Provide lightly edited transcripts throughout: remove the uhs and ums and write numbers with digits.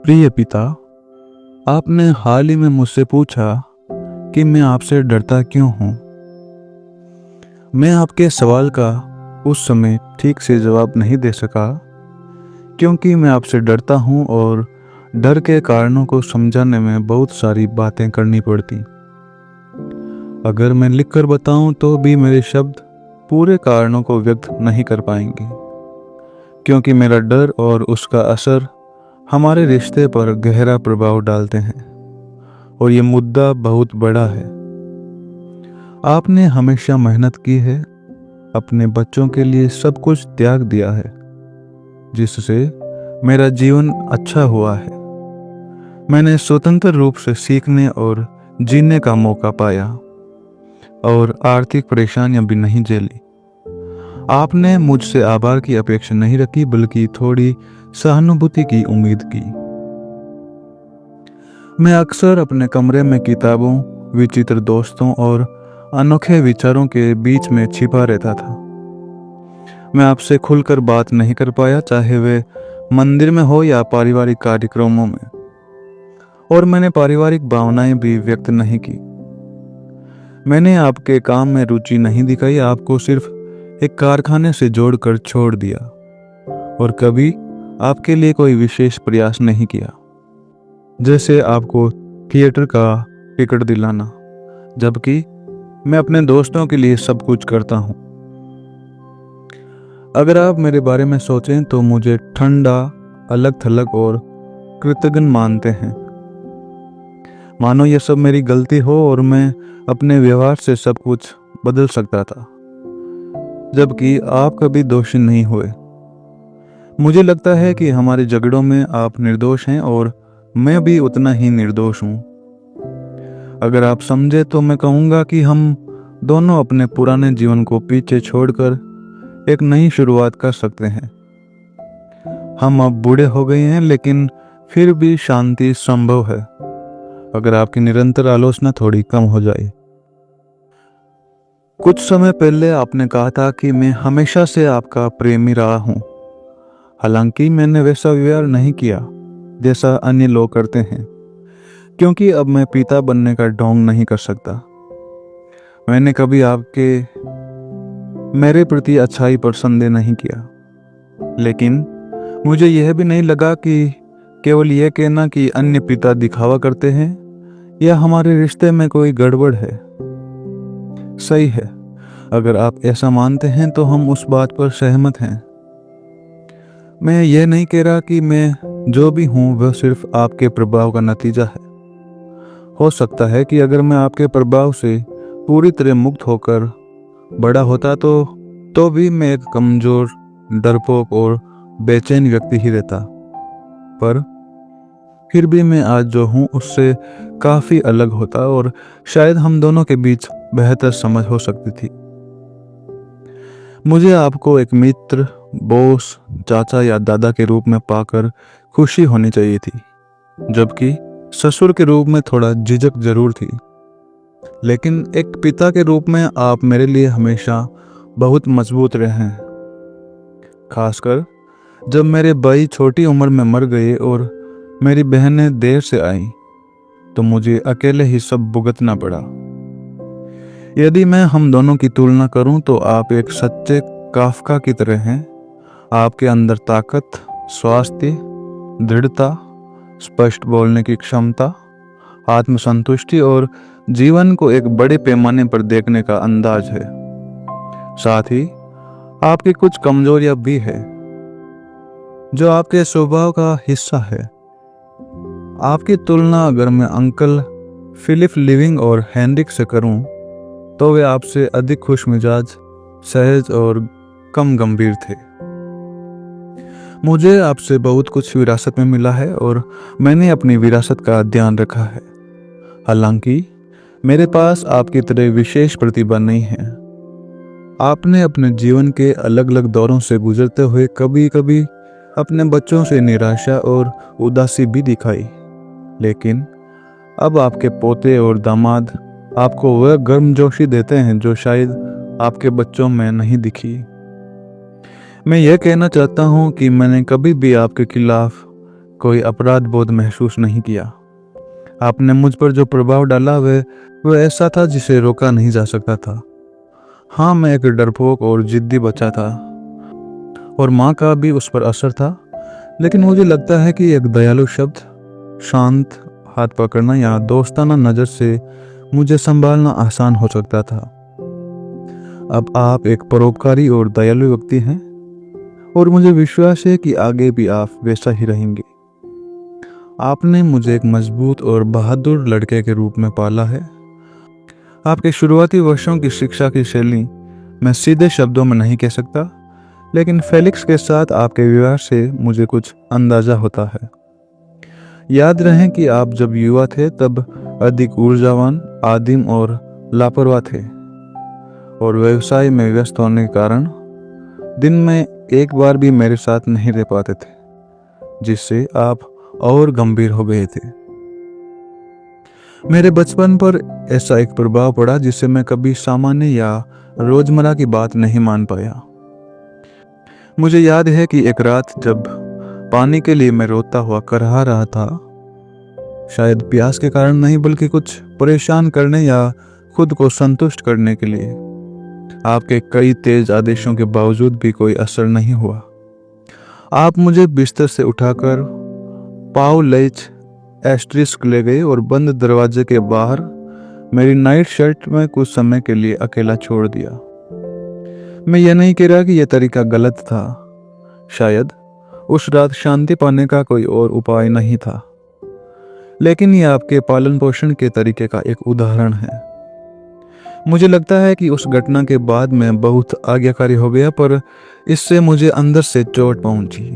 प्रिय पिता, आपने हाल ही में मुझसे पूछा कि मैं आपसे डरता क्यों हूँ। मैं आपके सवाल का उस समय ठीक से जवाब नहीं दे सका क्योंकि मैं आपसे डरता हूँ और डर के कारणों को समझाने में बहुत सारी बातें करनी पड़ती। अगर मैं लिखकर बताऊं तो भी मेरे शब्द पूरे कारणों को व्यक्त नहीं कर पाएंगे, क्योंकि मेरा डर और उसका असर हमारे रिश्ते पर गहरा प्रभाव डालते हैं और ये मुद्दा बहुत बड़ा है। आपने हमेशा मेहनत की है, अपने बच्चों के लिए सब कुछ त्याग दिया है, जिससे मेरा जीवन अच्छा हुआ है। मैंने स्वतंत्र रूप से सीखने और जीने का मौका पाया और आर्थिक परेशानियां भी नहीं झेली। आपने मुझसे आभार की अपेक्षा नहीं रखी, बल्कि थोड़ी सहानुभूति की उम्मीद की। मैं अक्सर अपने कमरे में किताबों, विचित्र दोस्तों और अनोखे विचारों के बीच में छिपा रहता था। मैं आपसे खुलकर बात नहीं कर पाया, चाहे वे मंदिर में हो या पारिवारिक कार्यक्रमों में, और मैंने पारिवारिक भावनाएं भी व्यक्त नहीं की। मैंने आपके काम में रुचि नहीं दिखाई, आपको सिर्फ एक कारखाने से जोड़कर छोड़ दिया और कभी आपके लिए कोई विशेष प्रयास नहीं किया, जैसे आपको थिएटर का टिकट दिलाना, जबकि मैं अपने दोस्तों के लिए सब कुछ करता हूँ। अगर आप मेरे बारे में सोचें तो मुझे ठंडा, अलग थलग और कृतज्ञ मानते हैं, मानो यह सब मेरी गलती हो और मैं अपने व्यवहार से सब कुछ बदल सकता था, जबकि आप कभी दोषी नहीं हुए। मुझे लगता है कि हमारे झगड़ों में आप निर्दोष हैं और मैं भी उतना ही निर्दोष हूँ। अगर आप समझे तो मैं कहूँगा कि हम दोनों अपने पुराने जीवन को पीछे छोड़कर एक नई शुरुआत कर सकते हैं। हम अब बूढ़े हो गए हैं, लेकिन फिर भी शांति संभव है अगर आपकी निरंतर आलोचना थोड़ी कम हो जाए। कुछ समय पहले आपने कहा था कि मैं हमेशा से आपका प्रेमी रहा हूँ। हालांकि मैंने वैसा व्यवहार नहीं किया जैसा अन्य लोग करते हैं, क्योंकि अब मैं पिता बनने का ढोंग नहीं कर सकता। मैंने कभी आपके मेरे प्रति अच्छाई पर संदेह नहीं किया, लेकिन मुझे यह भी नहीं लगा कि केवल यह कहना कि अन्य पिता दिखावा करते हैं या हमारे रिश्ते में कोई गड़बड़ है सही है। अगर आप ऐसा मानते हैं तो हम उस बात पर सहमत हैं। मैं यह नहीं कह रहा कि मैं जो भी हूं वह सिर्फ आपके प्रभाव का नतीजा है। हो सकता है कि अगर मैं आपके प्रभाव से पूरी तरह मुक्त होकर बड़ा होता तो भी मैं एक कमजोर, डरपोक और बेचैन व्यक्ति ही रहता। पर फिर भी मैं आज जो हूं उससे काफी अलग होता और शायद हम दोनों के बीच बेहतर समझ हो सकती थी। मुझे आपको एक मित्र, बॉस, चाचा या दादा के रूप में पाकर खुशी होनी चाहिए थी, जबकि ससुर के रूप में थोड़ा झिझक जरूर थी। लेकिन एक पिता के रूप में आप मेरे लिए हमेशा बहुत मजबूत रहे हैं। खासकर जब मेरे भाई छोटी उम्र में मर गए और मेरी बहनें देर से आईं, तो मुझे अकेले ही सब भुगतना पड़ा। यदि मैं हम दोनों की तुलना करूं तो आप एक सच्चे काफका की तरह हैं। आपके अंदर ताकत, स्वास्थ्य, दृढ़ता, स्पष्ट बोलने की क्षमता, आत्मसंतुष्टि और जीवन को एक बड़े पैमाने पर देखने का अंदाज है। साथ ही आपकी कुछ कमजोरियां भी है जो आपके स्वभाव का हिस्सा है। आपकी तुलना अगर मैं अंकल फिलिप लिविंग और हेनरिक से करूं तो वे आपसे अधिक खुश मिजाज, सहज और कम गंभीर थे। मुझे आपसे बहुत कुछ विरासत में मिला है और मैंने अपनी विरासत का ध्यान रखा है। हालांकि मेरे पास आपकी तरह विशेष प्रतिभा नहीं है। आपने अपने जीवन के अलग अलग दौरों से गुजरते हुए कभी कभी अपने बच्चों से निराशा और उदासी भी दिखाई, लेकिन अब आपके पोते और दामाद आपको वह गर्मजोशी देते हैं जो शायद आपके बच्चों में नहीं दिखी। मैं यह कहना चाहता हूं कि मैंने कभी भी आपके खिलाफ कोई अपराध बोध महसूस नहीं किया। आपने मुझ पर जो प्रभाव डाला वह ऐसा था जिसे रोका नहीं जा सकता था। हाँ, मैं एक डरपोक और जिद्दी बच्चा था और माँ का भी उस पर असर था, लेकिन मुझे लगता है कि एक दयालु शब्द, शांत हाथ पकड़ना या दोस्ताना नज़र से मुझे संभालना आसान हो सकता था। अब आप एक परोपकारी और दयालु व्यक्ति हैं और मुझे विश्वास है कि आगे भी आप वैसा ही रहेंगे। आपने मुझे एक मजबूत और बहादुर लड़के के रूप में पाला है। आपके शुरुआती वर्षों की शिक्षा की शैली मैं सीधे शब्दों में नहीं कह सकता, लेकिन फेलिक्स के साथ आपके व्यवहार से मुझे कुछ अंदाजा होता है। याद रहे कि आप जब युवा थे तब अधिक ऊर्जावान, आदिम और लापरवाह थे, और व्यवसाय में व्यस्त होने के कारण दिन में एक बार भी मेरे साथ नहीं रह पाते थे, जिससे आप और गंभीर हो गए थे। मेरे बचपन पर ऐसा एक प्रभाव पड़ा जिसे मैं कभी सामान्य या रोजमर्रा की बात नहीं मान पाया। मुझे याद है कि एक रात जब पानी के लिए मैं रोता हुआ करहा रहा था, शायद प्यास के कारण नहीं बल्कि कुछ परेशान करने या खुद को संतुष्ट करने के लिए, आपके कई तेज आदेशों के बावजूद भी कोई असर नहीं हुआ। आप मुझे बिस्तर से उठाकर पाव लेच एस्ट्रिस्क ले गए और बंद दरवाजे के बाहर मेरी नाइट शर्ट में कुछ समय के लिए अकेला छोड़ दिया। मैं यह नहीं कह रहा कि यह तरीका गलत था। शायद उस रात शांति पाने का कोई और उपाय नहीं था, लेकिन यह आपके पालन पोषण के तरीके का एक उदाहरण है। मुझे लगता है कि उस घटना के बाद मैं बहुत आज्ञाकारी हो गया, पर इससे मुझे अंदर से चोट पहुंची।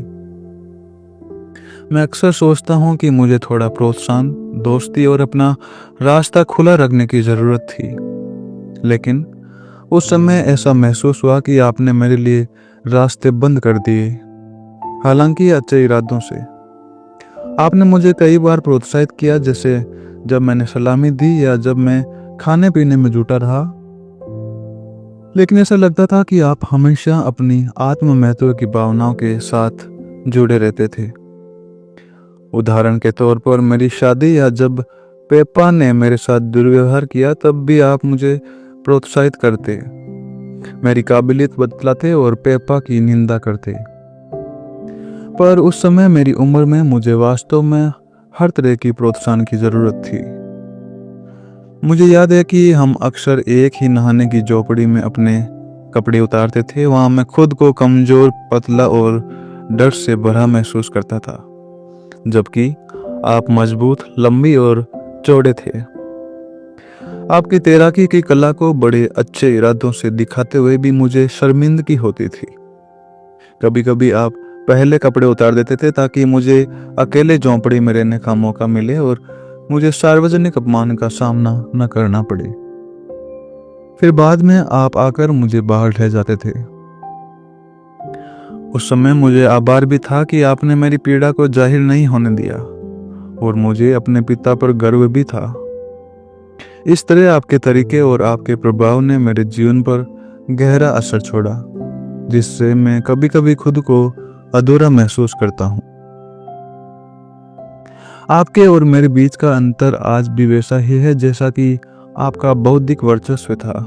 मैं अक्सर सोचता हूँ कि मुझे थोड़ा प्रोत्साहन, दोस्ती और अपना रास्ता खुला रखने की ज़रूरत थी, लेकिन उस समय ऐसा महसूस हुआ कि आपने मेरे लिए रास्ते बंद कर दिए। हालांकि अच्छे इरादों से आपने मुझे कई बार प्रोत्साहित किया, जैसे जब मैंने सलामी दी या जब मैं खाने पीने में जुटा रहा, लेकिन ऐसा लगता था कि आप हमेशा अपनी आत्म महत्व की भावनाओं के साथ जुड़े रहते थे। उदाहरण के तौर पर मेरी शादी या जब पेपा ने मेरे साथ दुर्व्यवहार किया, तब भी आप मुझे प्रोत्साहित करते, मेरी काबिलियत बतलाते और पेपा की निंदा करते। पर उस समय मेरी उम्र में मुझे वास्तव में हर तरह की प्रोत्साहन की जरूरत थी। मुझे याद है कि हम अक्सर एक ही नहाने की झोपड़ी में अपने कपड़े उतारते थे। वहां मैं खुद को कमजोर, पतला और डर से भरा महसूस करता था, जबकि आप मजबूत, लंबी और चौड़े थे। आपकी तैराकी की कला को बड़े अच्छे इरादों से दिखाते हुए भी मुझे शर्मिंदगी होती थी। कभी कभी आप पहले कपड़े उतार देते थे ताकि मुझे अकेले झोंपड़ी में रहने का मौका मिले और मुझे सार्वजनिक अपमान का सामना न करना पड़े। फिर बाद में आप आकर मुझे बाहर ले जाते थे। उस समय मुझे आभार भी था कि आपने मेरी पीड़ा को जाहिर नहीं होने दिया, और मुझे अपने पिता पर गर्व भी था। इस तरह आपके तरीके और आपके प्रभाव ने मेरे जीवन पर गहरा असर छोड़ा, जिससे मैं कभी कभी खुद को अधूरा महसूस करता हूँ। आपके और मेरे बीच का अंतर आज भी वैसा ही है जैसा कि आपका बौद्धिक वर्चस्व था।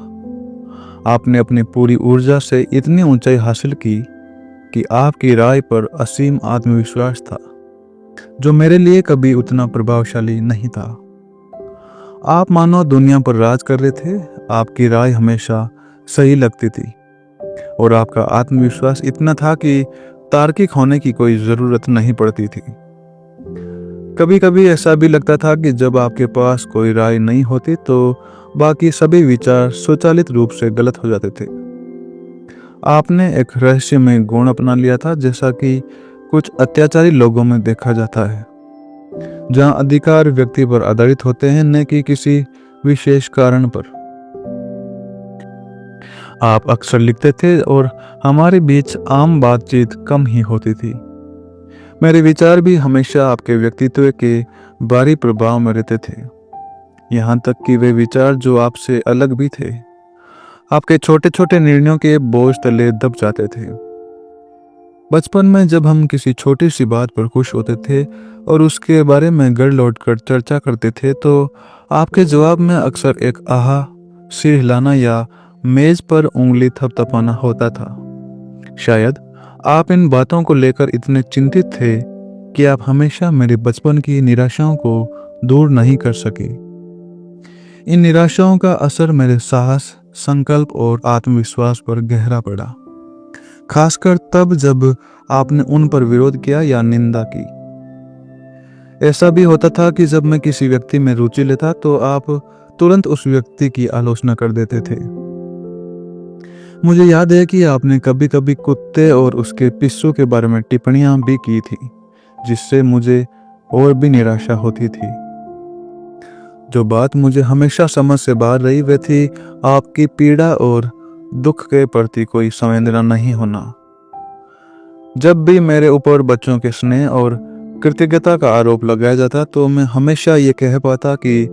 आपने अपनी पूरी ऊर्जा से इतनी ऊंचाई हासिल की कि आपकी राय पर असीम आत्मविश्वास था, जो मेरे लिए कभी उतना प्रभावशाली नहीं था। आप मानो दुनिया पर राज कर रहे थे। आपकी राय हमेशा सही लगती थी और आपका आत्मविश्वास इतना था कि तार्किक होने की कोई जरूरत नहीं पड़ती थी। कभी कभी ऐसा भी लगता था कि जब आपके पास कोई राय नहीं होती तो बाकी सभी विचार स्वचालित रूप से गलत हो जाते थे। आपने एक रहस्यमय गुण अपना लिया था, जैसा कि कुछ अत्याचारी लोगों में देखा जाता है, जहां अधिकार व्यक्ति पर आधारित होते हैं, न कि किसी विशेष कारण पर। आप अक्सर लिखते थे और हमारे बीच आम बातचीत कम ही होती थी। मेरे विचार भी हमेशा आपके व्यक्तित्व के बाहरी प्रभाव में रहते थे, यहाँ तक कि वे विचार जो आपसे अलग भी थे, आपके छोटे छोटे निर्णयों के बोझ तले दब जाते थे। बचपन में जब हम किसी छोटी सी बात पर खुश होते थे और उसके बारे में घर लौटकर चर्चा करते थे तो आपके जवाब में अक्सर एक आहा, सिर हिलाना या मेज पर उंगली थपथपाना होता था। शायद आप इन बातों को लेकर इतने चिंतित थे कि आप हमेशा मेरे बचपन की निराशाओं को दूर नहीं कर सके। इन निराशाओं का असर मेरे साहस, संकल्प और आत्मविश्वास पर गहरा पड़ा, खासकर तब जब आपने उन पर विरोध किया या निंदा की। ऐसा भी होता था कि जब मैं किसी व्यक्ति में रुचि लेता तो आप तुरंत उस व्यक्ति की आलोचना कर देते थे। मुझे याद है कि आपने कभी कभी कुत्ते और उसके पिस्सू के बारे में टिप्पणियां भी की थी, जिससे मुझे और भी निराशा होती थी। जो बात मुझे हमेशा समझ से बाहर रही वह थी आपकी पीड़ा और दुख के प्रति कोई संवेदना नहीं होना। जब भी मेरे ऊपर बच्चों के स्नेह और कृतज्ञता का आरोप लगाया जाता तो मैं हमेशा ये कह पाता कि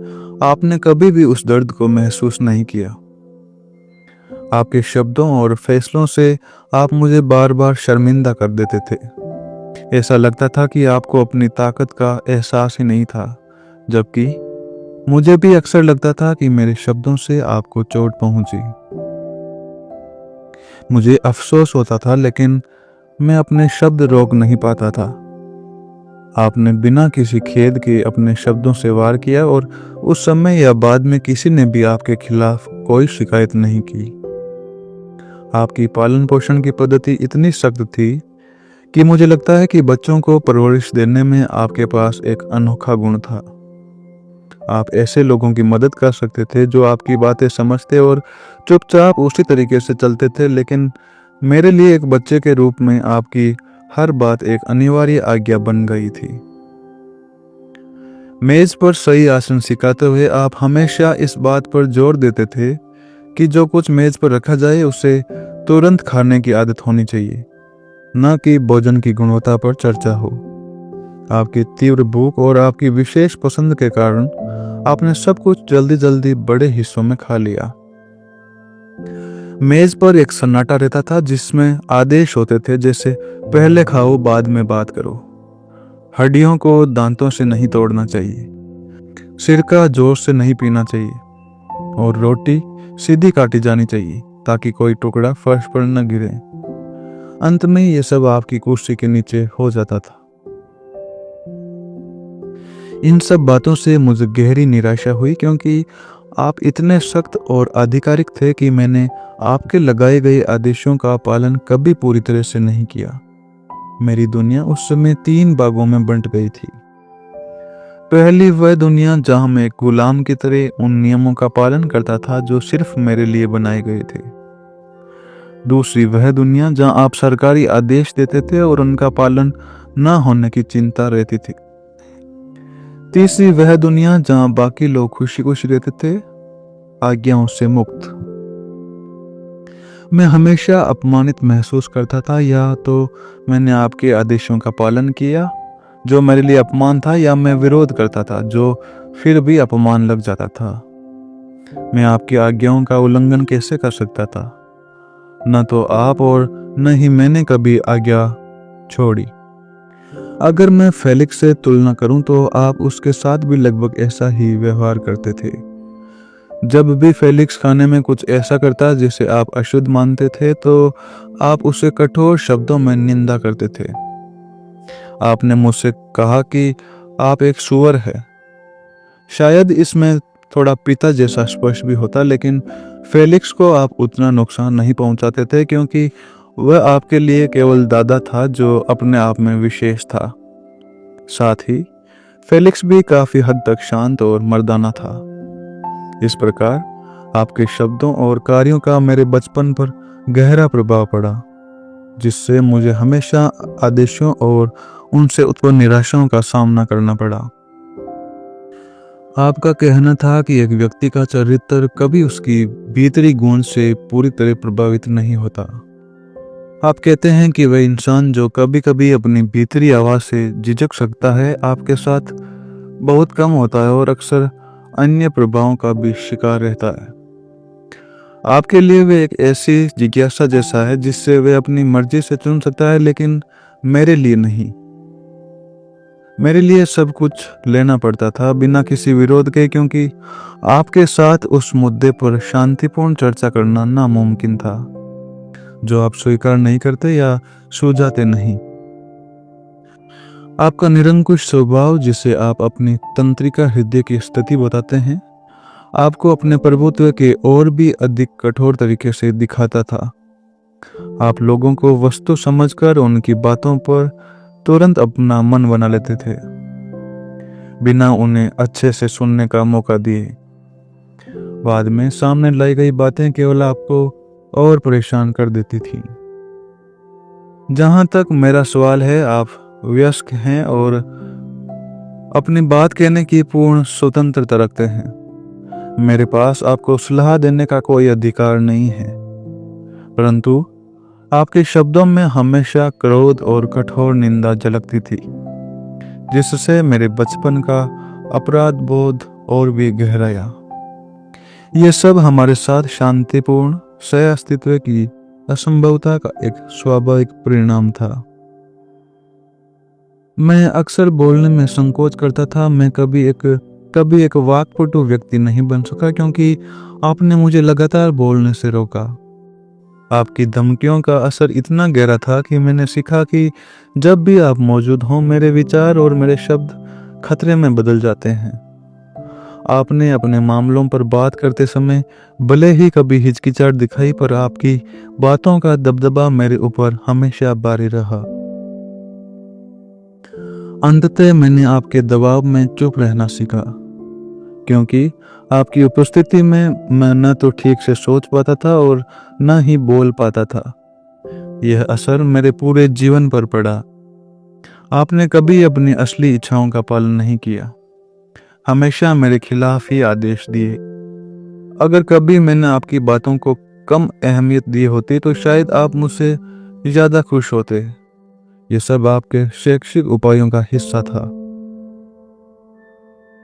आपने कभी भी उस दर्द को महसूस नहीं किया। आपके शब्दों और फैसलों से आप मुझे बार बार शर्मिंदा कर देते थे। ऐसा लगता था कि आपको अपनी ताकत का एहसास ही नहीं था, जबकि मुझे भी अक्सर लगता था कि मेरे शब्दों से आपको चोट पहुंची। मुझे अफसोस होता था, लेकिन मैं अपने शब्द रोक नहीं पाता था। आपने बिना किसी खेद के अपने शब्दों से वार किया और उस समय या बाद में किसी ने भी आपके खिलाफ कोई शिकायत नहीं की। आपकी पालन पोषण की पद्धति इतनी सख्त थी कि मुझे लगता है कि बच्चों को परवरिश देने में आपके पास एक अनोखा गुण था। आप ऐसे लोगों की मदद कर सकते थे जो आपकी बातें समझते और चुपचाप उसी तरीके से चलते थे, लेकिन मेरे लिए एक बच्चे के रूप में आपकी हर बात एक अनिवार्य आज्ञा बन गई थी। मेज पर सही आसन सिखाते हुए आप हमेशा इस बात पर जोर देते थे कि जो कुछ मेज पर रखा जाए उसे तुरंत खाने की आदत होनी चाहिए, न कि भोजन की गुणवत्ता पर चर्चा हो। आपकी तीव्र भूख और आपकी विशेष पसंद के कारण आपने सब कुछ जल्दी जल्दी बड़े हिस्सों में खा लिया। मेज पर एक सन्नाटा रहता था जिसमें आदेश होते थे, जैसे पहले खाओ बाद में बात करो। हड्डियों को दांतों से नहीं तोड़ना चाहिए, सिरका जोर से नहीं पीना चाहिए और रोटी सीधी काटी जानी चाहिए ताकि कोई टुकड़ा फर्श पर न गिरे। अंत में ये सब आपकी कुर्सी के नीचे हो जाता था। इन सब बातों से मुझे गहरी निराशा हुई, क्योंकि आप इतने सख्त और आधिकारिक थे कि मैंने आपके लगाए गए आदेशों का पालन कभी पूरी तरह से नहीं किया। मेरी दुनिया उस समय 3 भागों में बंट गई थी। पहली वह दुनिया जहां मैं एक गुलाम की तरह उन नियमों का पालन करता था जो सिर्फ मेरे लिए बनाए गए थे। दूसरी वह दुनिया जहां आप सरकारी आदेश देते थे और उनका पालन न होने की चिंता रहती थी। तीसरी वह दुनिया जहां बाकी लोग खुशी खुशी रहते थे, आज्ञाओं से मुक्त। मैं हमेशा अपमानित महसूस करता था, या तो मैंने आपके आदेशों का पालन किया जो मेरे लिए अपमान था, या मैं विरोध करता था जो फिर भी अपमान लग जाता था। मैं आपकी आज्ञाओं का उल्लंघन कैसे कर सकता था? न तो आप और न ही मैंने कभी आज्ञा छोड़ी। अगर मैं फेलिक्स से तुलना करूं तो आप उसके साथ भी लगभग ऐसा ही व्यवहार करते थे। जब भी फेलिक्स खाने में कुछ ऐसा करता जिसे आप अशुद्ध मानते थे तो आप उसे कठोर शब्दों में निंदा करते थे। आपने मुझसे कहा कि आप एक सुअर है। शायद इसमें थोड़ा पिता जैसा स्पर्श भी होता, लेकिन फेलिक्स को आप उतना नुकसान नहीं पहुंचाते थे क्योंकि वह आपके लिए केवल दादा था जो अपने आप में विशेष था। साथ ही फेलिक्स भी काफी हद तक शांत और मर्दाना था। इस प्रकार आपके शब्दों और कार्यों का मेरे बचपन पर गहरा प्रभाव पड़ा, जिससे मुझे हमेशा आदेशों और उनसे उत्पन्न निराशाओं का सामना करना पड़ा। आपका कहना था कि एक व्यक्ति का चरित्र कभी उसकी भीतरी गुण से पूरी तरह प्रभावित नहीं होता। आप कहते हैं कि वह इंसान जो कभी कभी अपनी भीतरी आवाज से झिझक सकता है, आपके साथ बहुत कम होता है और अक्सर अन्य प्रभावों का भी शिकार रहता है। आपके लिए वे एक ऐसी जिज्ञासा जैसा है जिससे वे अपनी मर्जी से चुन सकता है, लेकिन मेरे लिए नहीं। मेरे लिए सब कुछ लेना पड़ता था बिना किसी विरोध के, क्योंकि आपके साथ उस मुद्दे पर शांतिपूर्ण चर्चा करना नामुमकिन था जो आप स्वीकार नहीं करते या सुलझाते नहीं। आपका निरंकुश स्वभाव, जिसे आप अपनी तंत्रिका हृदय की स्थिति बताते हैं, आपको अपने प्रभुत्व के और भी अधिक कठोर तरीके से दिखाता था। आप लोगों को वस्तु समझकर उनकी बातों पर तुरंत अपना मन बना लेते थे बिना उन्हें अच्छे से सुनने का मौका दिए। बाद में सामने लाई गई बातें केवल आपको और परेशान कर देती थी। जहां तक मेरा सवाल है, आप वयस्क हैं और अपनी बात कहने की पूर्ण स्वतंत्रता रखते हैं। मेरे पास आपको सलाह देने का कोई अधिकार नहीं है, परंतु आपके शब्दों में हमेशा क्रोध और कठोर निंदा झलकती थी, जिससे मेरे बचपन का अपराध बोध और भी गहराया। यह सब हमारे साथ शांतिपूर्ण सह अस्तित्व की असंभवता का एक स्वाभाविक परिणाम था। मैं अक्सर बोलने में संकोच करता था। मैं कभी एक वाक्पटु व्यक्ति नहीं बन सका, क्योंकि आपने मुझे लगातार बोलने से रोका। आपकी धमकियों का असर इतना गहरा था कि मैंने सीखा कि जब भी आप मौजूद हों, मेरे विचार और मेरे शब्द खतरे में बदल जाते हैं। आपने अपने मामलों पर बात करते समय भले ही कभी हिचकिचाहट दिखाई, पर आपकी बातों का दबदबा मेरे ऊपर हमेशा भारी रहा। अंततः मैंने आपके दबाव में चुप रहना सीखा, क्योंकि आपकी उपस्थिति में मैं न तो ठीक से सोच पाता था और न ही बोल पाता था। यह असर मेरे पूरे जीवन पर पड़ा। आपने कभी अपनी असली इच्छाओं का पालन नहीं किया, हमेशा मेरे खिलाफ ही आदेश दिए। अगर कभी मैंने आपकी बातों को कम अहमियत दी होती तो शायद आप मुझसे ज्यादा खुश होते। यह सब आपके शैक्षिक उपायों का हिस्सा था।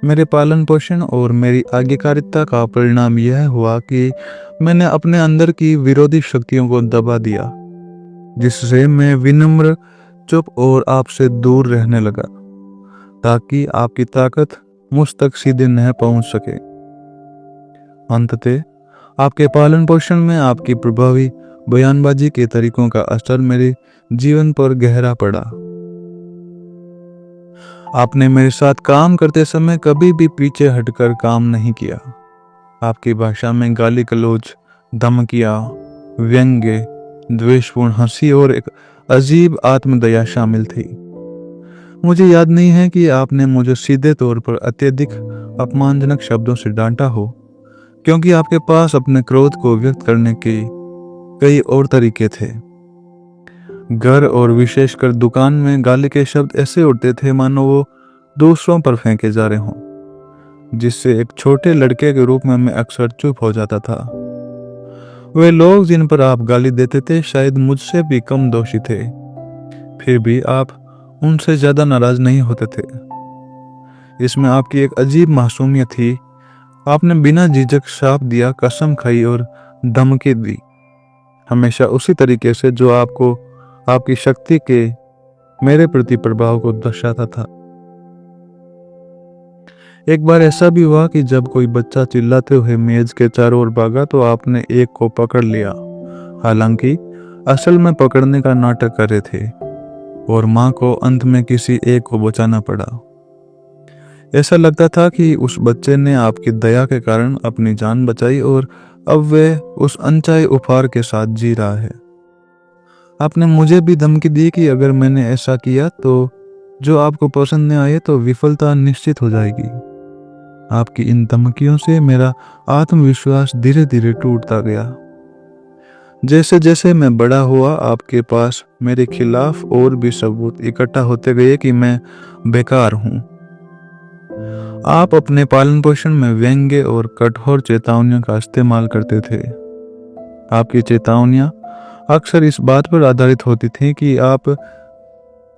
मेरे पालन पोषण और मेरी आज्ञाकारिता का परिणाम यह हुआ कि मैंने अपने अंदर की विरोधी शक्तियों को दबा दिया, जिससे मैं विनम्र, चुप और आपसे दूर रहने लगा, ताकि आपकी ताकत मुझ तक सीधे न पहुंच सके। अंततः आपके पालन पोषण में आपकी प्रभावी बयानबाजी के तरीकों का असर मेरे जीवन पर गहरा पड़ा। आपने मेरे साथ काम करते समय कभी भी पीछे हटकर काम नहीं किया। आपकी भाषा में गाली गलौज, धमकियां, व्यंग्य, द्वेषपूर्ण हंसी और एक अजीब आत्मदया शामिल थी। मुझे याद नहीं है कि आपने मुझे सीधे तौर पर अत्यधिक अपमानजनक शब्दों से डांटा हो, क्योंकि आपके पास अपने क्रोध को व्यक्त करने के कई और तरीके थे। घर और विशेषकर दुकान में गाली के शब्द ऐसे उड़ते थे मानो वो दूसरों पर फेंके जा रहे हों, जिससे एक छोटे लड़के के रूप में मैं अक्सर चुप हो जाता था। वे लोग जिन पर आप गाली देते थे शायद मुझसे भी कम दोषी थे, फिर भी आप उनसे ज्यादा नाराज नहीं होते थे। इसमें आपकी एक अजीब मासूमियत थी। आपने बिना झिझक श्राप दिया, कसम खाई और धमकी दी, हमेशा उसी तरीके से जो आपको आपकी शक्ति के मेरे प्रति प्रभाव को दर्शाता था। एक बार ऐसा भी हुआ कि जब कोई बच्चा चिल्लाते हुए मेज के चारों ओर भागा तो आपने एक को पकड़ लिया, हालांकि असल में पकड़ने का नाटक कर रहे थे, और मां को अंत में किसी एक को बचाना पड़ा। ऐसा लगता था कि उस बच्चे ने आपकी दया के कारण अपनी जान बचाई और अब वे उस अनचाहे उपहार के साथ जी रहा है। आपने मुझे भी धमकी दी कि अगर मैंने ऐसा किया तो जो आपको पसंद न आए तो विफलता निश्चित हो जाएगी। आपकी इन धमकियों से मेरा आत्मविश्वास धीरे धीरे टूटता गया। जैसे जैसे मैं बड़ा हुआ, आपके पास मेरे खिलाफ और भी सबूत इकट्ठा होते गए कि मैं बेकार हूं। आप अपने पालन पोषण में व्यंग्य और कठोर चेतावनियों का इस्तेमाल करते थे। आपकी चेतावनियां अक्सर इस बात पर आधारित होती थी कि आप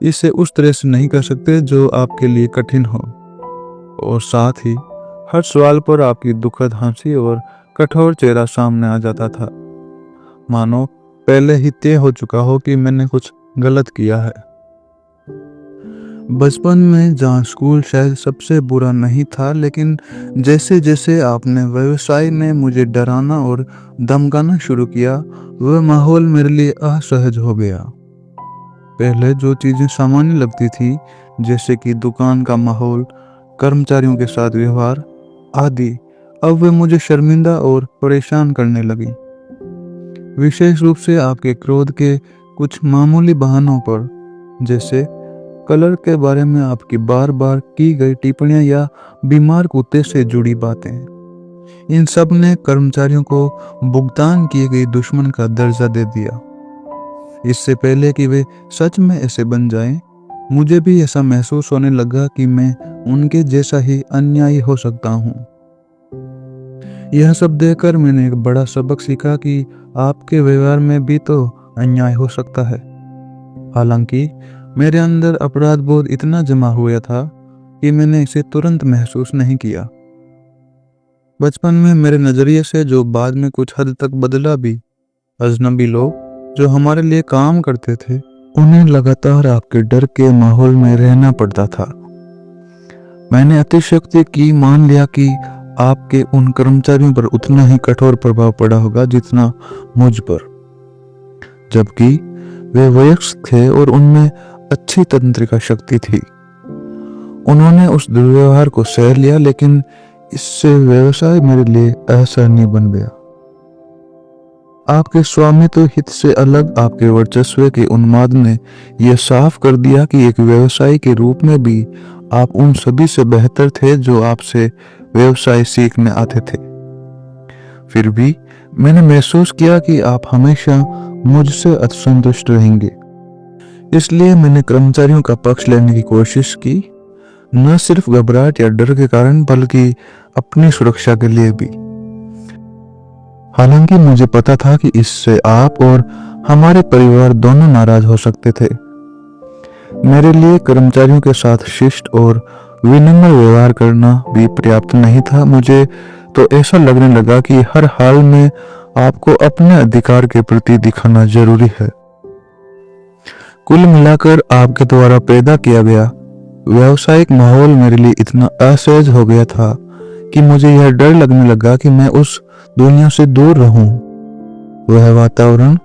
इसे उस तरह से नहीं कर सकते जो आपके लिए कठिन हो, और साथ ही हर सवाल पर आपकी दुखद हंसी और कठोर चेहरा सामने आ जाता था, मानो पहले ही तय हो चुका हो कि मैंने कुछ गलत किया है। बचपन में जहाँ स्कूल शायद सबसे बुरा नहीं था, लेकिन जैसे जैसे आपने व्यवसाय ने मुझे डराना और धमकाना शुरू किया, वह माहौल मेरे लिए असहज हो गया। पहले जो चीज़ें सामान्य लगती थी, जैसे कि दुकान का माहौल, कर्मचारियों के साथ व्यवहार आदि, अब वे मुझे शर्मिंदा और परेशान करने लगी। विशेष रूप से आपके क्रोध के कुछ मामूली बहानों पर, जैसे कलर के बारे में आपकी बार बार की गई टिप्पणियां या बीमार कुत्ते से जुड़ी बातें, इन सब ने कर्मचारियों को भुगतान किए गए दुश्मन का दर्जा दे दिया। इससे पहले कि वे सच में ऐसे बन जाएं, मुझे भी ऐसा महसूस होने लगा कि मैं उनके जैसा ही अन्यायी हो सकता हूँ। यह सब देखकर मैंने एक बड़ा सबक सीखा कि आपके व्यवहार में भी तो अन्याय हो सकता है। हालांकि मेरे अंदर अपराध बोध इतना जमा हुआ था कि मैंने इसे तुरंत महसूस नहीं किया। बचपन में मेरे नजरिए से जो बाद में कुछ हद तक बदला भी, अजनबी लोग जो हमारे लिए काम करते थे, उन्हें लगातार आपके डर के माहौल में रहना पड़ता था। मैंने अतिशयोक्ति की मान लिया कि आपके उन कर्मचारियों पर उतना ही कठोर प्रभाव पड़ा होगा जितना मुझ पर, जबकि वे वयस्क थे और उनमें अच्छी तंत्रिका शक्ति थी। उन्होंने उस दुर्व्यवहार को सह लिया, लेकिन इससे व्यवसाय मेरे लिए असहनीय बन गया। आपके स्वामित्व हित से अलग आपके वर्चस्व के उन्माद ने यह साफ कर दिया कि एक व्यवसायी के रूप में भी आप उन सभी से बेहतर थे जो आपसे व्यवसाय सीखने आते थे। फिर भी मैंने महसूस किया कि आप हमेशा मुझसे असंतुष्ट रहेंगे। इसलिए मैंने कर्मचारियों का पक्ष लेने की कोशिश की, न सिर्फ घबराहट या डर के कारण, बल्कि अपनी सुरक्षा के लिए भी। हालांकि मुझे पता था कि इससे आप और हमारे परिवार दोनों नाराज हो सकते थे। मेरे लिए कर्मचारियों के साथ शिष्ट और विनम्र व्यवहार करना भी पर्याप्त नहीं था। मुझे तो ऐसा लगने लगा कि हर हाल में आपको अपने अधिकार के प्रति दिखाना जरूरी है। कुल मिलाकर आपके द्वारा पैदा किया गया व्यावसायिक माहौल मेरे लिए इतना असहज हो गया था कि मुझे यह डर लगने लगा कि मैं उस दुनिया से दूर रहूं। वह वातावरण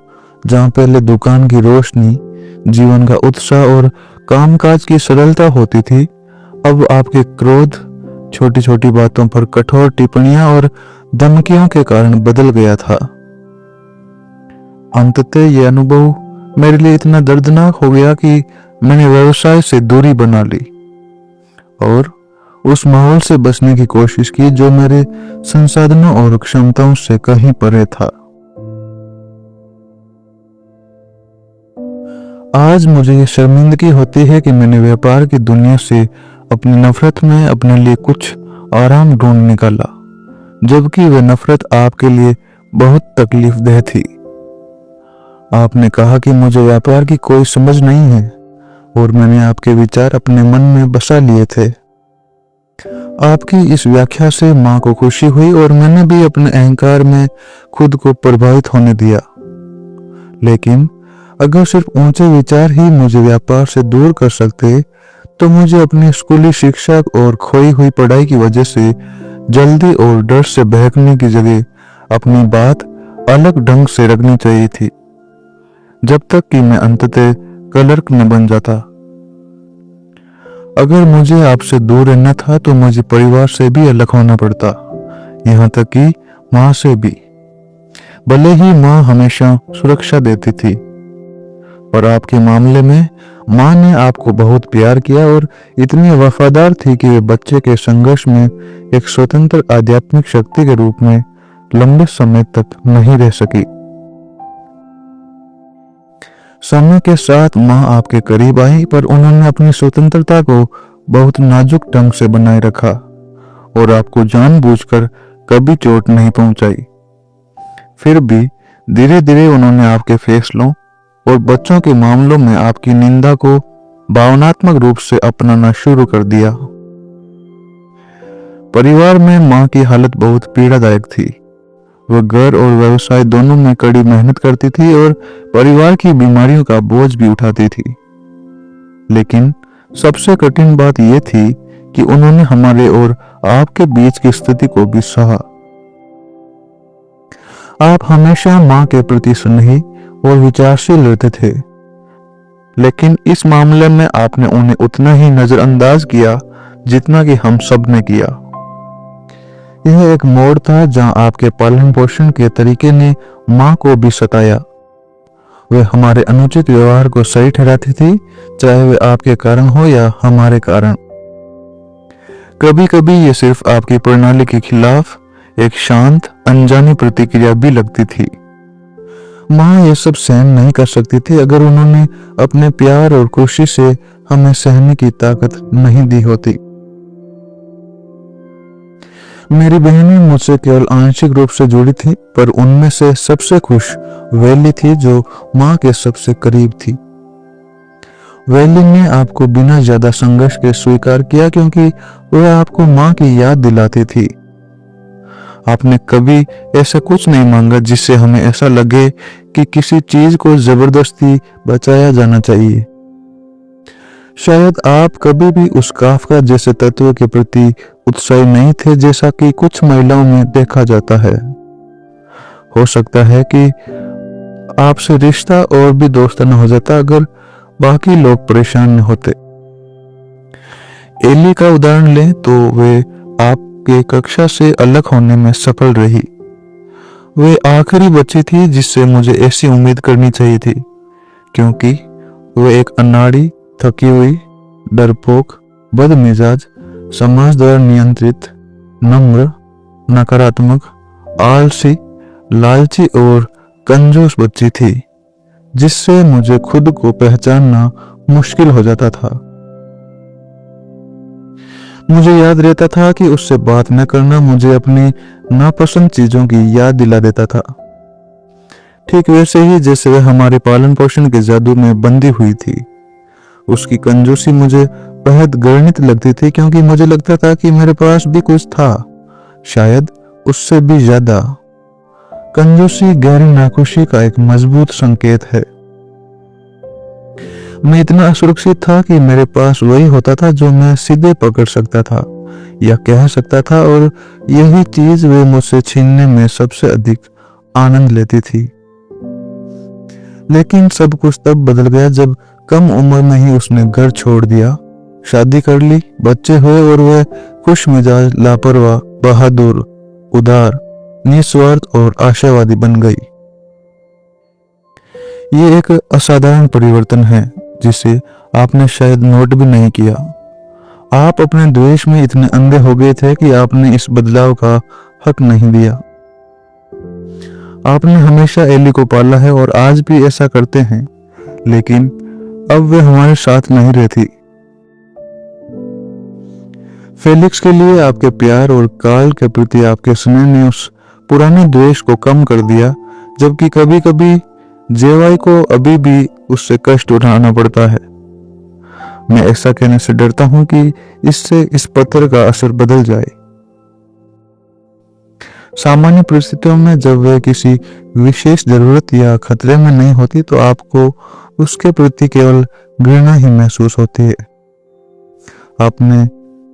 जहां पहले दुकान की रोशनी, जीवन का उत्साह और कामकाज की सरलता होती थी, अब आपके क्रोध, छोटी छोटी बातों पर कठोर टिप्पणियां और धमकियों के कारण बदल गया था। अंततः यह अनुभव मेरे लिए इतना दर्दनाक हो गया कि मैंने व्यवसाय से दूरी बना ली और उस माहौल से बचने की कोशिश की जो मेरे संसाधनों और क्षमताओं से कहीं परे था। आज मुझे ये शर्मिंदगी होती है कि मैंने व्यापार की दुनिया से अपनी नफरत में अपने लिए कुछ आराम ढूंढ निकाला, जबकि वह नफरत आपके लिए बहुत तकलीफदेह थी। आपने कहा कि मुझे व्यापार की कोई समझ नहीं है और मैंने आपके विचार अपने मन में बसा लिए थे। आपकी इस व्याख्या से माँ को खुशी हुई और मैंने भी अपने अहंकार में खुद को प्रभावित होने दिया। लेकिन अगर सिर्फ ऊंचे विचार ही मुझे व्यापार से दूर कर सकते, तो मुझे अपनी स्कूली शिक्षा और खोई हुई पढ़ाई की वजह से जल्दी और डर से बहकने की जगह अपनी बात अलग ढंग से रखनी चाहिए थी, जब तक कि मैं अंततः क्लर्क न बन जाता। अगर मुझे आपसे दूर रहना था तो मुझे परिवार से भी अलग होना पड़ता, यहाँ तक कि माँ से भी। भले ही माँ हमेशा सुरक्षा देती थी, और आपके मामले में माँ ने आपको बहुत प्यार किया और इतनी वफादार थी कि वे बच्चे के संघर्ष में एक स्वतंत्र आध्यात्मिक शक्ति के रूप में लंबे समय तक नहीं रह सकी। समय के साथ माँ आपके करीब आई, पर उन्होंने अपनी स्वतंत्रता को बहुत नाजुक ढंग से बनाए रखा और आपको जानबूझकर कभी चोट नहीं पहुंचाई। फिर भी धीरे धीरे उन्होंने आपके फैसलों और बच्चों के मामलों में आपकी निंदा को भावनात्मक रूप से अपनाना शुरू कर दिया। परिवार में माँ की हालत बहुत पीड़ादायक थी। वह घर और व्यवसाय दोनों में कड़ी मेहनत करती थी और परिवार की बीमारियों का बोझ भी उठाती थी। लेकिन सबसे कठिन बात यह थी कि उन्होंने हमारे और आपके बीच की स्थिति को भी सहा। आप हमेशा मां के प्रति स्नेही और विचारशील रहते थे, लेकिन इस मामले में आपने उन्हें उतना ही नजरअंदाज किया जितना कि हम सब ने किया। यह एक मोड़ था जहां आपके पालन पोषण के तरीके ने मां को भी सताया। वे हमारे अनुचित व्यवहार को सही ठहराती थी, चाहे वे आपके कारण हो या हमारे कारण। कभी कभी ये सिर्फ आपकी प्रणाली के खिलाफ एक शांत अनजानी प्रतिक्रिया भी लगती थी। मां ये सब सहन नहीं कर सकती थी अगर उन्होंने अपने प्यार और खुशी से हमें सहने की ताकत नहीं दी होती। मेरी बहनें मुझसे केवल आंशिक रूप से जुड़ी थी, पर उनमें से सबसे खुश वैली थी जो मां के सबसे करीब थी। वैली ने आपको बिना ज्यादा संघर्ष के स्वीकार किया क्योंकि वह आपको मां की याद दिलाती थी। आपने कभी ऐसा कुछ नहीं मांगा जिससे हमें ऐसा लगे कि किसी चीज को जबरदस्ती बचाया जाना चाहिए। शायद आप कभी भी उस काफका जैसे तत्व के प्रति उत्साही नहीं थे जैसा कि कुछ महिलाओं में देखा जाता है। हो सकता है कि आपसे रिश्ता और भी दोस्ताना हो जाता अगर बाकी लोग परेशान न होते। एली का उदाहरण लें तो वे आपके कक्षा से अलग होने में सफल रही। वे आखिरी बच्ची थी जिससे मुझे ऐसी उम्मीद करनी चाहिए थी, क्योंकि वे एक अनाड़ी, थकी हुई, डरपोक, बदमिजाज, समाज द्वारा नियंत्रित, नम्र, नकारात्मक, आलसी, लालची और कंजूस बच्ची थी, जिससे मुझे खुद को पहचानना मुश्किल हो जाता था। मुझे याद रहता था कि उससे बात न करना मुझे अपनी नापसंद चीजों की याद दिला देता था, ठीक वैसे ही जैसे वह हमारे पालन पोषण के जादू में बंधी हुई थी। उसकी कंजूसी मुझे बेहद घृणित लगती थी क्योंकि मुझे लगता था कि मेरे पास भी कुछ था, शायद उससे भी ज्यादा। कंजूसी गहरी नाखुशी का एक मजबूत संकेत है। मैं इतना असुरक्षित था कि मेरे पास वही होता था जो मैं सीधे पकड़ सकता था या कह सकता था, और यही चीज वे मुझसे छीनने में सबसे अधिक आनंद लेती थी। लेकिन सब कुछ तब बदल गया जब कम उम्र में ही उसने घर छोड़ दिया, शादी कर ली, बच्चे हुए और वह खुश मिजाज, लापरवाह, बहादुर, उदार, निस्वार्थ और आशावादी बन गई। ये एक असाधारण परिवर्तन है जिसे आपने शायद नोट भी नहीं किया। आप अपने द्वेष में इतने अंधे हो गए थे कि आपने इस बदलाव का हक नहीं दिया। आपने हमेशा एली को पाला है और आज भी ऐसा करते हैं, लेकिन अब वे हमारे साथ नहीं रहती। फेलिक्स के लिए आपके प्यार और काल के प्रति आपके स्नेह ने उस पुराने द्वेष को कम कर दिया, जबकि कभी कभी जेवाई को अभी भी उससे कष्ट उठाना पड़ता है। मैं ऐसा कहने से डरता हूं कि इससे इस पत्थर का असर बदल जाए। सामान्य परिस्थितियों में जब वह किसी विशेष जरूरत या खतरे में नहीं होती तो आपको उसके प्रति केवल घृणा ही महसूस होती है। आपने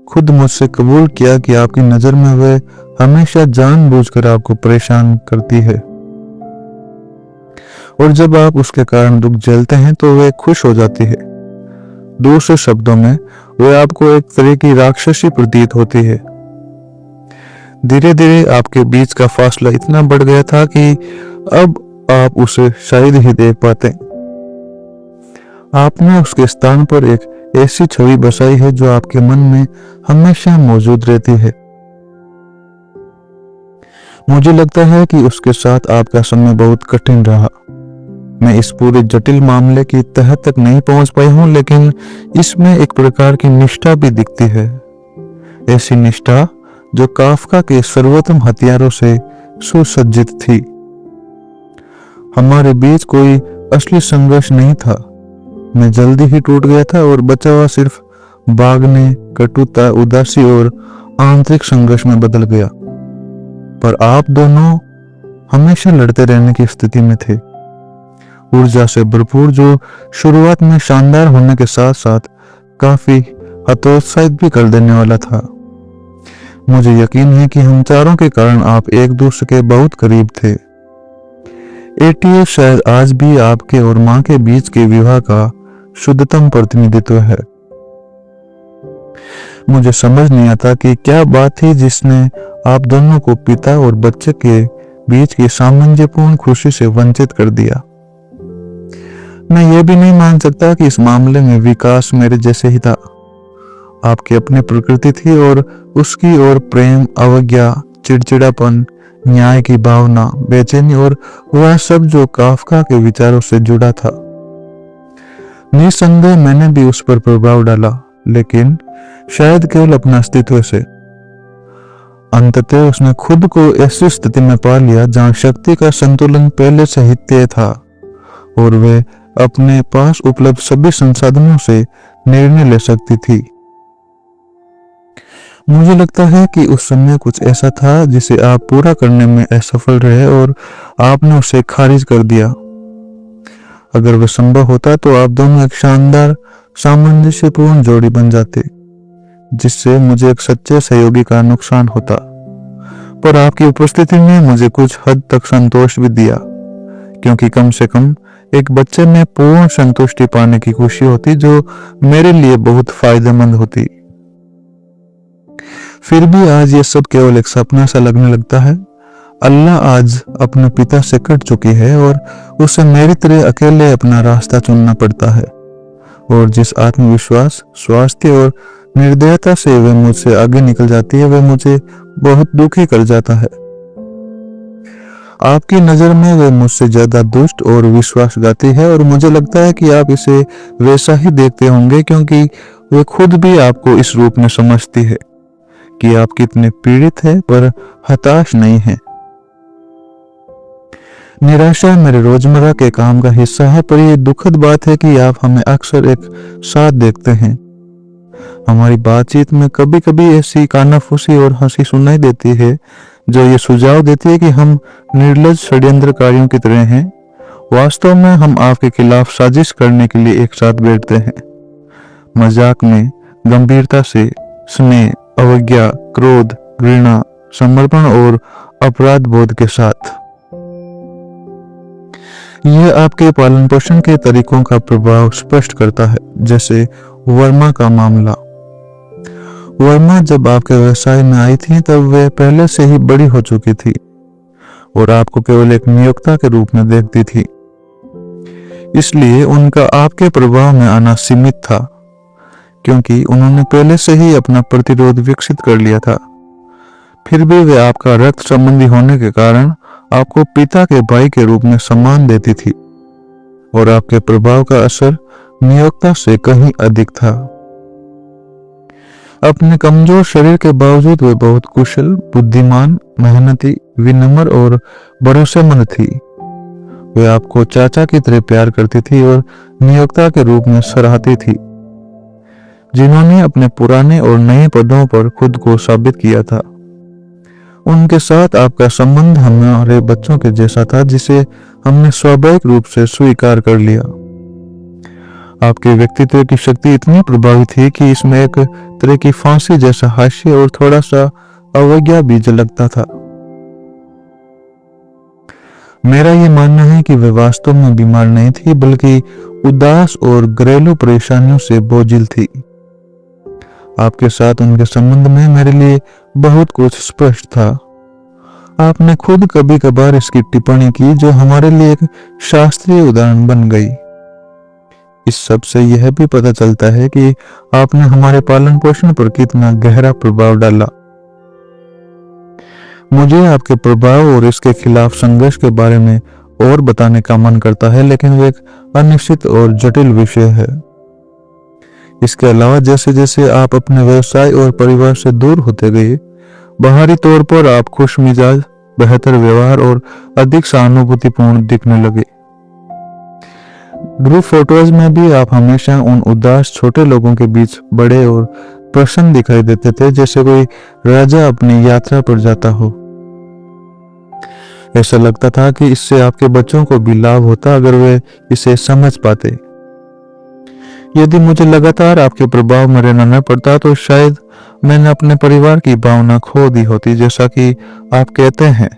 खुद मुझसे कबूल किया कि आपकी नजर में वह हमेशा जानबूझकर आपको परेशान करती है, और जब आप उसके कारण दुख झेलते हैं तो वह खुश हो जाती है। दूसरे शब्दों में वह आपको एक तरह की राक्षसी प्रतीत होती है। धीरे धीरे आपके बीच का फासला इतना बढ़ गया था कि अब आप उसे शायद ही देख पाते। आपने उसके स्थान पर एक ऐसी छवि बसाई है जो आपके मन में हमेशा मौजूद रहती है। मुझे लगता है कि उसके साथ आपका समय बहुत कठिन रहा। मैं इस पूरे जटिल मामले की तह तक नहीं पहुंच पाई हूं, लेकिन इसमें एक प्रकार की निष्ठा भी दिखती है। ऐसी निष्ठा जो काफका के सर्वोत्तम हथियारों से सुसज्जित थी। हमारे बीच कोई असली संघर्ष नहीं था। मैं जल्दी ही टूट गया था और बचा हुआ सिर्फ भागने, कटुता, उदासी और आंतरिक संघर्ष में बदल गया। पर आप दोनों हमेशा लड़ते रहने की स्थिति में थे। ऊर्जा से भरपूर, जो शुरुआत में शानदार होने के साथ साथ काफी हतोत्साहित भी कर देने वाला था। मुझे यकीन है कि हम चारों के कारण आप एक दूसरे के बहुत करीब थे। एटीएफ शायद आज भी आपके और मां के बीच के विवाह का शुद्धतम प्रतिनिधित्व है। मुझे समझ नहीं आता कि क्या बात थी जिसने आप दोनों को पिता और बच्चे के बीच की सामंजस्यपूर्ण खुशी से वंचित कर दिया। मैं ये भी नहीं मान सकता कि इस मामले में विकास मेरे जैसे ही था। आपकी अपनी प्रकृति थी और उसकी ओर प्रेम, अवज्ञा, चिड़चिड़ापन, न्याय की भावना, बेचैनी और वह सब जो काफका के विचारों से जुड़ा था। निसंदेह मैंने भी उस पर प्रभाव डाला, लेकिन शायद केवल अपना अस्तित्व से। अंततः उसने खुद को ऐसी स्थिति में पा लिया जहां शक्ति का संतुलन पहले से ही तय था और वे अपने पास उपलब्ध सभी संसाधनों से निर्णय ले सकती थी। मुझे लगता है कि उस समय कुछ ऐसा था जिसे आप पूरा करने में असफल रहे और आपने उसे खारिज कर दिया। अगर वह संभव होता तो आप दोनों एक शानदार सामंजस्यपूर्ण जोड़ी बन जाते, जिससे मुझे एक सच्चे सहयोगी का नुकसान होता। पर आपकी उपस्थिति ने मुझे कुछ हद तक संतोष भी दिया, क्योंकि कम से कम एक बच्चे में पूर्ण संतुष्टि पाने की खुशी होती, जो मेरे लिए बहुत फायदेमंद होती। फिर भी आज ये सब केवल एक सपना सा लगने लगता है। अल्लाह आज अपने पिता से कट चुकी है और उसे मेरी तरह अकेले अपना रास्ता चुनना पड़ता है। और जिस आत्मविश्वास, स्वास्थ्य और निर्दयता से वह मुझसे आगे निकल जाती है, वह मुझे बहुत दुखी कर जाता है। आपकी नजर में वह मुझसे ज्यादा दुष्ट और विश्वासघाती है और मुझे लगता है कि आप इसे वैसा ही देखते होंगे, क्योंकि वह खुद भी आपको इस रूप में समझती है कि आप कितने पीड़ित हैं पर हताश नहीं हैं। निराशा मेरे रोजमर्रा के काम का हिस्सा है, पर यह दुखद बात है कि आप हमें अक्सर एक साथ देखते हैं। हमारी बातचीत में कभी कभी ऐसी कानाफूसी और हंसी सुनाई देती है जो ये सुझाव देती है कि हम निर्लज षड्यंत्रकारियों की तरह हैं। वास्तव में हम आपके खिलाफ साजिश करने के लिए एक साथ बैठते हैं, मजाक में, गंभीरता से, स्नेह, अवज्ञा, क्रोध, घृणा, समर्पण और अपराध बोध के साथ। यह आपके पालन पोषण के तरीकों का प्रभाव स्पष्ट करता है, जैसे वर्मा का मामला। वर्मा जब आपके व्यवसाय में आई थी तब वे पहले से ही बड़ी हो चुकी थी और आपको केवल एक नियोक्ता के रूप में देखती थी, इसलिए उनका आपके प्रभाव में आना सीमित था, क्योंकि उन्होंने पहले से ही अपना प्रतिरोध विकसित कर लिया था। फिर भी वे आपका रक्त संबंधी होने के कारण आपको पिता के भाई के रूप में सम्मान देती थी और आपके प्रभाव का असर नियोक्ता से कहीं अधिक था। अपने कमजोर शरीर के बावजूद वे बहुत कुशल, बुद्धिमान, मेहनती, विनम्र और भरोसेमंद थी। वे आपको चाचा की तरह प्यार करती थी और नियोक्ता के रूप में सराहती थी, जिन्होंने अपने पुराने और नए पदों पर खुद को साबित किया था। उनके साथ आपका संबंध हमारे बच्चों के जैसा था, जिसे हमने स्वाभाविक रूप से स्वीकार कर लिया। आपके व्यक्तित्व की शक्ति इतनी प्रभावी थी कि इसमें एक तरह की फांसी जैसा हास्य और थोड़ा सा अवज्ञा भी झलकता था। मेरा ये मानना है कि वे वास्तव में बीमार नहीं थी, बल्कि उदास और घरेलू परेशानियों से बोझिल थी। आपके साथ उनके संबंध में मेरे लिए बहुत कुछ स्पष्ट था। आपने खुद कभी कभार इसकी टिप्पणी की, जो हमारे लिए एक शास्त्रीय उदाहरण बन गई। इस सब से यह भी पता चलता है कि आपने हमारे पालन पोषण पर कितना गहरा प्रभाव डाला। मुझे आपके प्रभाव और इसके खिलाफ संघर्ष के बारे में और बताने का मन करता है, लेकिन वो एक अनिश्चित और जटिल विषय है। इसके अलावा जैसे जैसे आप अपने व्यवसाय और परिवार से दूर होते गए, बाहरी तौर पर आप खुश मिजाज, बेहतर व्यवहार और अधिक सहानुभूतिपूर्ण दिखने लगे। ग्रुप फोटोज में भी आप हमेशा उन उदास छोटे लोगों के बीच बड़े और प्रसन्न दिखाई देते थे, जैसे कोई राजा अपनी यात्रा पर जाता हो। ऐसा लगता था कि इससे आपके बच्चों को भी लाभ होता अगर वे इसे समझ पाते। यदि मुझे लगातार आपके प्रभाव में रहना न पड़ता तो शायद मैंने अपने परिवार की भावना खो दी होती, जैसा कि आप कहते हैं।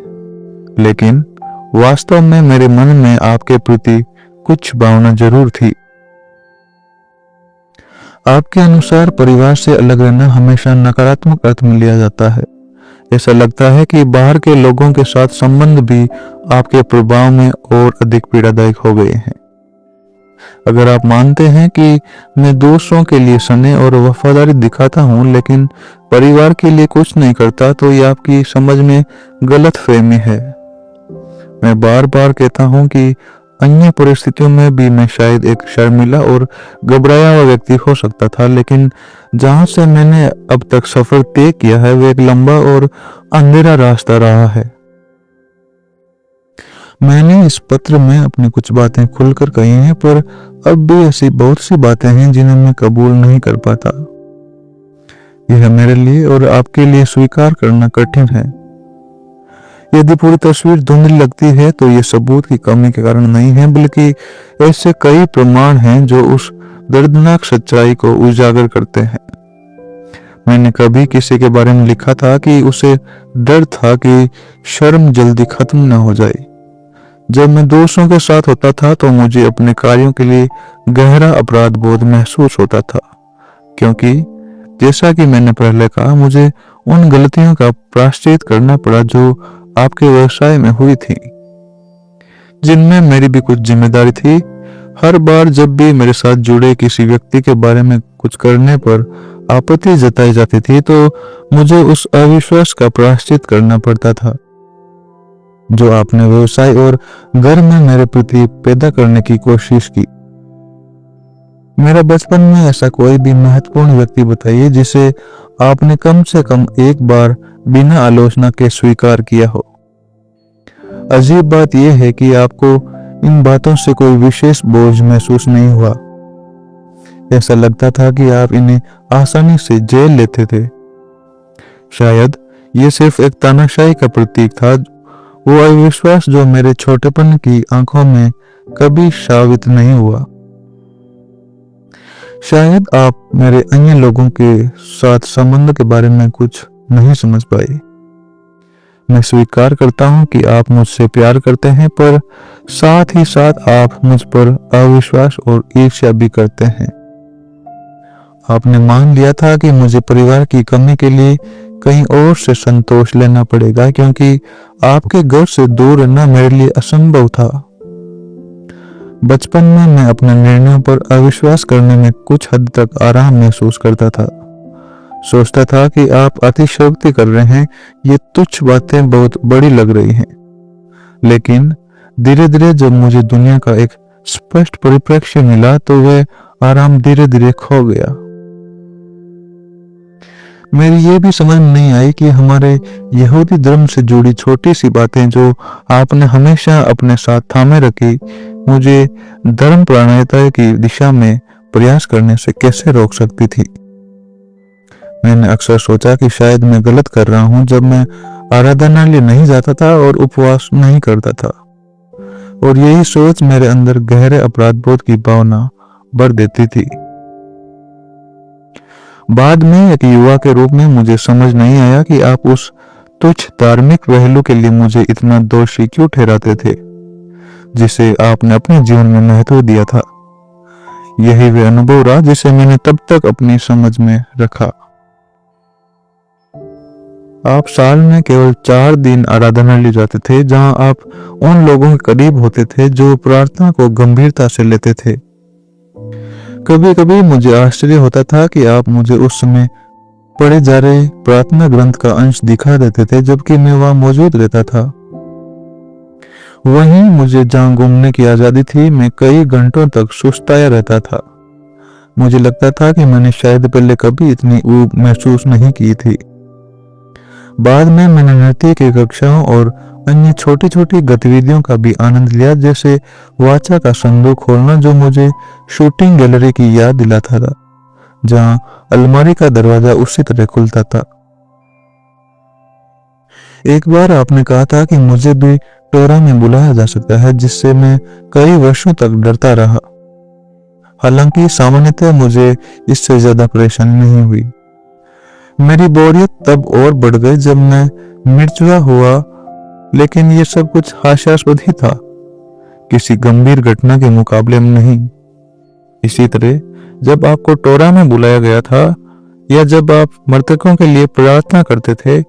लेकिन वास्तव में मेरे मन में आपके प्रति कुछ भावना जरूर थी। आपके अनुसार परिवार से अलग रहना हमेशा नकारात्मक अर्थ में लिया जाता है। ऐसा लगता है कि बाहर के लोगों के साथ संबंध भी आपके प्रभाव में और अधिक पीड़ादायक हो गए हैं। अगर आप मानते हैं कि मैं दूसरों के लिए स्नेह और वफादारी दिखाता हूं लेकिन परिवार के लिए कुछ नहीं करता, तो ये आपकी समझ में गलत फहमी है। मैं बार बार कहता हूं कि अन्य परिस्थितियों में भी मैं शायद एक शर्मीला और घबराया हुआ व्यक्ति हो सकता था, लेकिन जहां से मैंने अब तक सफर तय किया है वह एक लंबा और अंधेरा रास्ता रहा है। मैंने इस पत्र में अपनी कुछ बातें खुलकर कही हैं, पर अब भी ऐसी बहुत सी बातें हैं जिन्हें मैं कबूल नहीं कर पाता। यह मेरे लिए और आपके लिए स्वीकार करना कठिन है। यदि पूरी तस्वीर धुंधली लगती है तो ये सबूत की कमी के कारण नहीं है, बल्कि ऐसे कई प्रमाण हैं जो उस दर्दनाक सच्चाई को उजागर करते हैं। मैंने कभी किसी के बारे में लिखा था कि उसे डर था कि शर्म जल्दी खत्म न हो जाए। जब मैं दूसरों के साथ होता था तो मुझे अपने कार्यों के लिए गहरा अपराध बोध महसूस होता था, क्योंकि जैसा कि मैंने पहले कहा, मुझे उन गलतियों का प्रायश्चित करना पड़ा जो आपके व्यवसाय में हुई थी, जिनमें मेरी भी कुछ जिम्मेदारी थी। हर बार जब भी मेरे साथ जुड़े किसी व्यक्ति के बारे में कुछ करने पर आपत्ति जताई जाती थी तो मुझे उस अविश्वास का प्रायश्चित करना पड़ता था जो आपने व्यवसाय और घर में मेरे प्रति पैदा करने की कोशिश की। मेरा बचपन में ऐसा कोई भी महत्वपूर्ण व्यक्ति बताइए जिसे आपने कम से कम एक बार बिना आलोचना के स्वीकार किया हो। अजीब बात यह है कि आपको इन बातों से कोई विशेष बोझ महसूस नहीं हुआ। ऐसा लगता था कि आप इन्हें आसानी से झेल लेते थे। शायद ये सिर्फ एक तानाशाही का प्रतीक था, वो अविश्वास जो मेरे छोटेपन की आंखों में कभी साबित नहीं हुआ। शायद आप मेरे अन्य लोगों के साथ संबंध के बारे में कुछ नहीं समझ पाए। मैं स्वीकार करता हूं कि आप मुझसे प्यार करते हैं, पर साथ ही साथ आप मुझ पर अविश्वास और ईर्ष्या भी करते हैं। आपने मान लिया था कि मुझे परिवार की कमी के लिए कहीं और से संतोष लेना पड़ेगा, क्योंकि आपके घर से दूर रहना मेरे लिए असंभव था। बचपन में मैं अपने निर्णयों पर अविश्वास करने में कुछ हद तक आराम महसूस करता था। सोचता था कि आप अतिशयोक्ति कर रहे हैं, ये तुच्छ बातें बहुत बड़ी लग रही हैं। लेकिन धीरे धीरे जब मुझे दुनिया का एक स्पष्ट परिप्रेक्ष्य मिला तो वह आराम धीरे धीरे खो गया। मेरी ये भी समझ में नहीं आई कि हमारे यहूदी धर्म से जुड़ी छोटी सी बातें जो आपने हमेशा अपने साथ थामे रखी, मुझे धर्म प्रामाणिकता की दिशा में प्रयास करने से कैसे रोक सकती थी। मैंने अक्सर सोचा कि शायद मैं गलत कर रहा हूं जब मैं आराधनालय नहीं जाता था और उपवास नहीं करता था, और यही सोच मेरे अंदर गहरे अपराध बोध की भावना भर देती थी। बाद में एक युवा के रूप में मुझे समझ नहीं आया कि आप उस तुच्छ धार्मिक पहलू के लिए मुझे इतना दोषी क्यों ठहराते थे जिसे आपने अपने जीवन में महत्व दिया था। यही वह अनुभव रहा जिसे मैंने तब तक अपनी समझ में रखा। आप साल में केवल 4 दिन आराधनालय जाते थे, जहां आप उन लोगों के करीब होते थे जो प्रार्थना को गंभीरता से लेते थे। कभी कभी मुझे आश्चर्य होता था कि आप मुझे उस समय पढ़े जा रहे प्रार्थना ग्रंथ का अंश दिखा देते थे जबकि मैं वहां मौजूद रहता था। वहीं मुझे जहां घूमने की आजादी थी, मैं कई घंटों तक सुस्ताया रहता था। मुझे लगता था कि मैंने शायद पहले कभी इतनी ऊब महसूस नहीं की थी। बाद में मैंने नृत्य की कक्षाओं और अन्य छोटी छोटी गतिविधियों का भी आनंद लिया, जैसे वाचा का संदूक खोलना जो मुझे शूटिंग गैलरी की याद दिलाता था, जहां अलमारी का दरवाजा उसी तरह खुलता था। एक बार आपने कहा था कि मुझे भी टोरा में बुलाया जा सकता है, जिससे मैं कई वर्षों तक डरता रहा। हालांकि सामान्यतः मुझे इससे ज्यादा परेशानी नहीं हुई। मेरी बोरियत तब और बढ़ गई जब मैं मिर्चुआ हुआ, लेकिन ये सब कुछ हास्यास्पद ही था, किसी गंभीर घटना के मुकाबले में नहीं। इसी तरह जब आपको टोरा में बुलाया गया था, या जब आप मृतकों के लिए प्रार्थना करते थे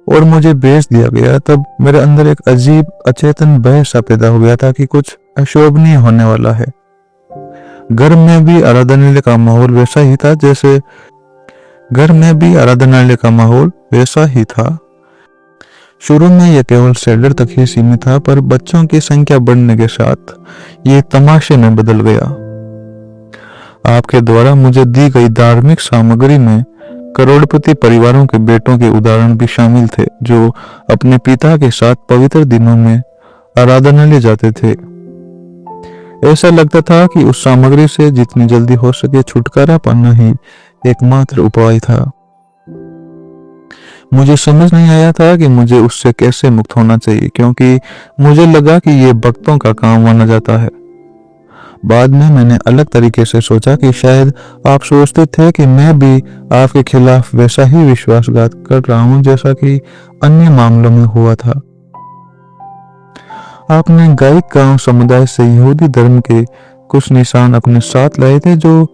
और मुझे भेज दिया गया, तब मेरे अंदर एक अजीब अचेतन भय सा पैदा हो गया था कि कुछ अशोभनीय होने वाला है। घर में भी आराधनालय का माहौल वैसा ही था जैसे घर में भी आराधनालय का माहौल वैसा ही था। शुरू में यह केवल सेडर तक ही सीमित था, पर बच्चों की संख्या बढ़ने के साथ ये तमाशे में बदल गया। आपके द्वारा मुझे दी गई धार्मिक सामग्री में करोड़पति परिवारों के बेटों के उदाहरण भी शामिल थे, जो अपने पिता के साथ पवित्र दिनों में आराधनालय जाते थे। ऐसा लगता था कि उस सामग्री से जितनी जल्दी हो सके छुटकारा पाना ही एकमात्र उपाय था। मुझे समझ नहीं आया था कि मुझे उससे कैसे मुक्त होना चाहिए, क्योंकि मुझे लगा कि ये भक्तों का काम माना जाता है। बाद में मैंने अलग तरीके से सोचा कि शायद आप सोचते थे कि मैं भी आपके खिलाफ वैसा ही विश्वासघात कर रहा हूं जैसा कि अन्य मामलों में हुआ था। आपने गाइक गांव समुदाय से यहूदी धर्म के कुछ निशान अपने साथ लाए थे, जो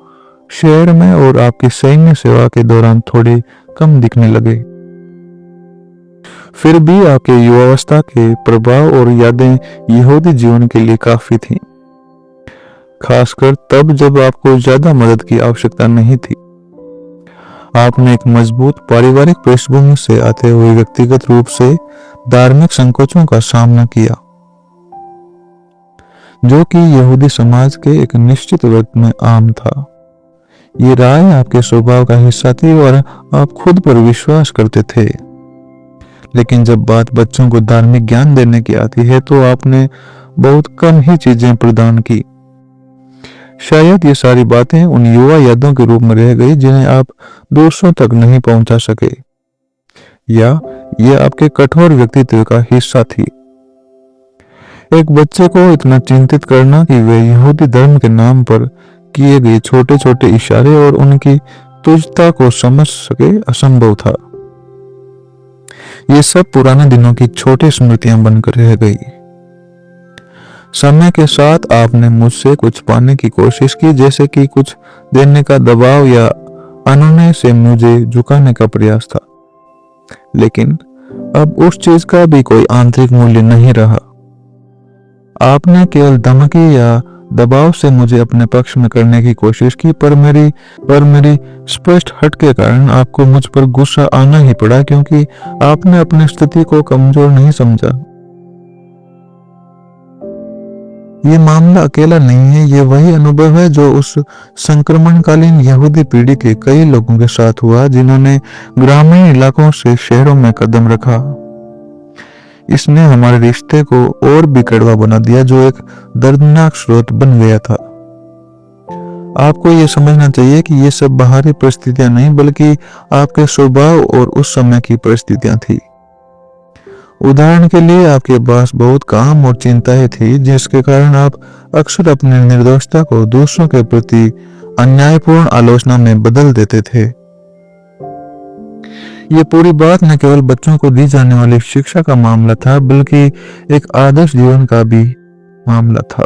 शहर में और आपकी सैन्य सेवा के दौरान थोड़े कम दिखने लगे। फिर भी आपके युवावस्था के प्रभाव और यादें यहूदी जीवन के लिए काफी थीं, खासकर तब जब आपको ज्यादा मदद की आवश्यकता नहीं थी। आपने एक मजबूत पारिवारिक पृष्ठभूमि से आते हुए व्यक्तिगत रूप से धार्मिक संकोचों का सामना किया, जो कि यहूदी समाज के एक निश्चित वर्ग में आम था। ये राय आपके स्वभाव का हिस्सा थी और आप खुद पर विश्वास करते थे। लेकिन जब बात बच्चों को धार्मिक ज्ञान देने की आती है, तो आपने बहुत कम ही चीजें प्रदान की। शायद ये सारी बातें उन युवा यादों के रूप में रह गई जिन्हें आप दूसरों तक नहीं पहुंचा सके, या ये आपके कठोर व्यक्तित्व का हिस्सा थी। एक बच्चे को इतना चिंतित करना कि वे यहूदी धर्म के नाम पर किए गए छोटे छोटे इशारे और उनकी तुझता को समझ सके असंभव था। ये सब पुराने दिनों की छोटी स्मृतियां बनकर रह गई। समय के साथ आपने मुझसे कुछ पाने की कोशिश की, जैसे कि कुछ देने का दबाव या अनुनय से मुझे झुकाने का प्रयास था, लेकिन अब उस चीज का भी कोई आंतरिक मूल्य नहीं रहा। आपने केवल धमकी या दबाव से मुझे अपने पक्ष में करने की कोशिश की, पर मेरी स्पष्ट हट के कारण आपको मुझ पर गुस्सा आना ही पड़ा, क्योंकि आपने अपनी स्थिति को कमजोर नहीं समझा। ये मामला अकेला नहीं है, ये वही अनुभव है जो उस संक्रमणकालीन यहूदी पीढ़ी के कई लोगों के साथ हुआ जिन्होंने ग्रामीण इलाकों से शहरों में कदम रखा। इसने हमारे रिश्ते को और भी कड़वा बना दिया, जो एक दर्दनाक स्रोत बन गया था। आपको ये समझना चाहिए कि ये सब बाहरी परिस्थितियां नहीं, बल्कि आपके स्वभाव और उस समय की परिस्थितियां थी। उदाहरण के लिए, आपके पास बहुत काम और चिंताएं थी, जिसके कारण आप अक्सर अपनी निर्दोषता को दूसरों के प्रति अन्यायपूर्ण आलोचना में बदल देते थे। ये पूरी बात न केवल बच्चों को दी जाने वाली शिक्षा का मामला था, बल्कि एक आदर्श जीवन का भी मामला था।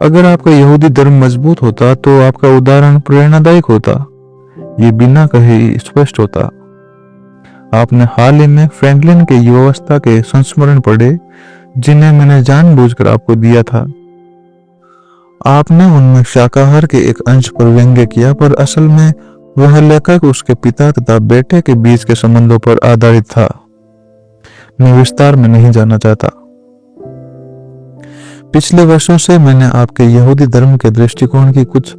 अगर आपका यहूदी धर्म मजबूत होता तो आपका उदाहरण प्रेरणादायक होता, ये बिना कहे स्पष्ट होता। आपने हाल ही में फ्रैंकलिन के युवावस्था के संस्मरण पढ़े, जिन्हें मैंने जानबूझकर आपको दिया था। आपने उनमें शाकाहार के एक अंश पर व्यंग्य किया, पर असल में वह लेखक उसके पिता तथा बेटे के बीच के संबंधों पर आधारित था। मैं विस्तार में नहीं जाना चाहता। पिछले वर्षों से मैंने आपके यहूदी धर्म के दृष्टिकोण की कुछ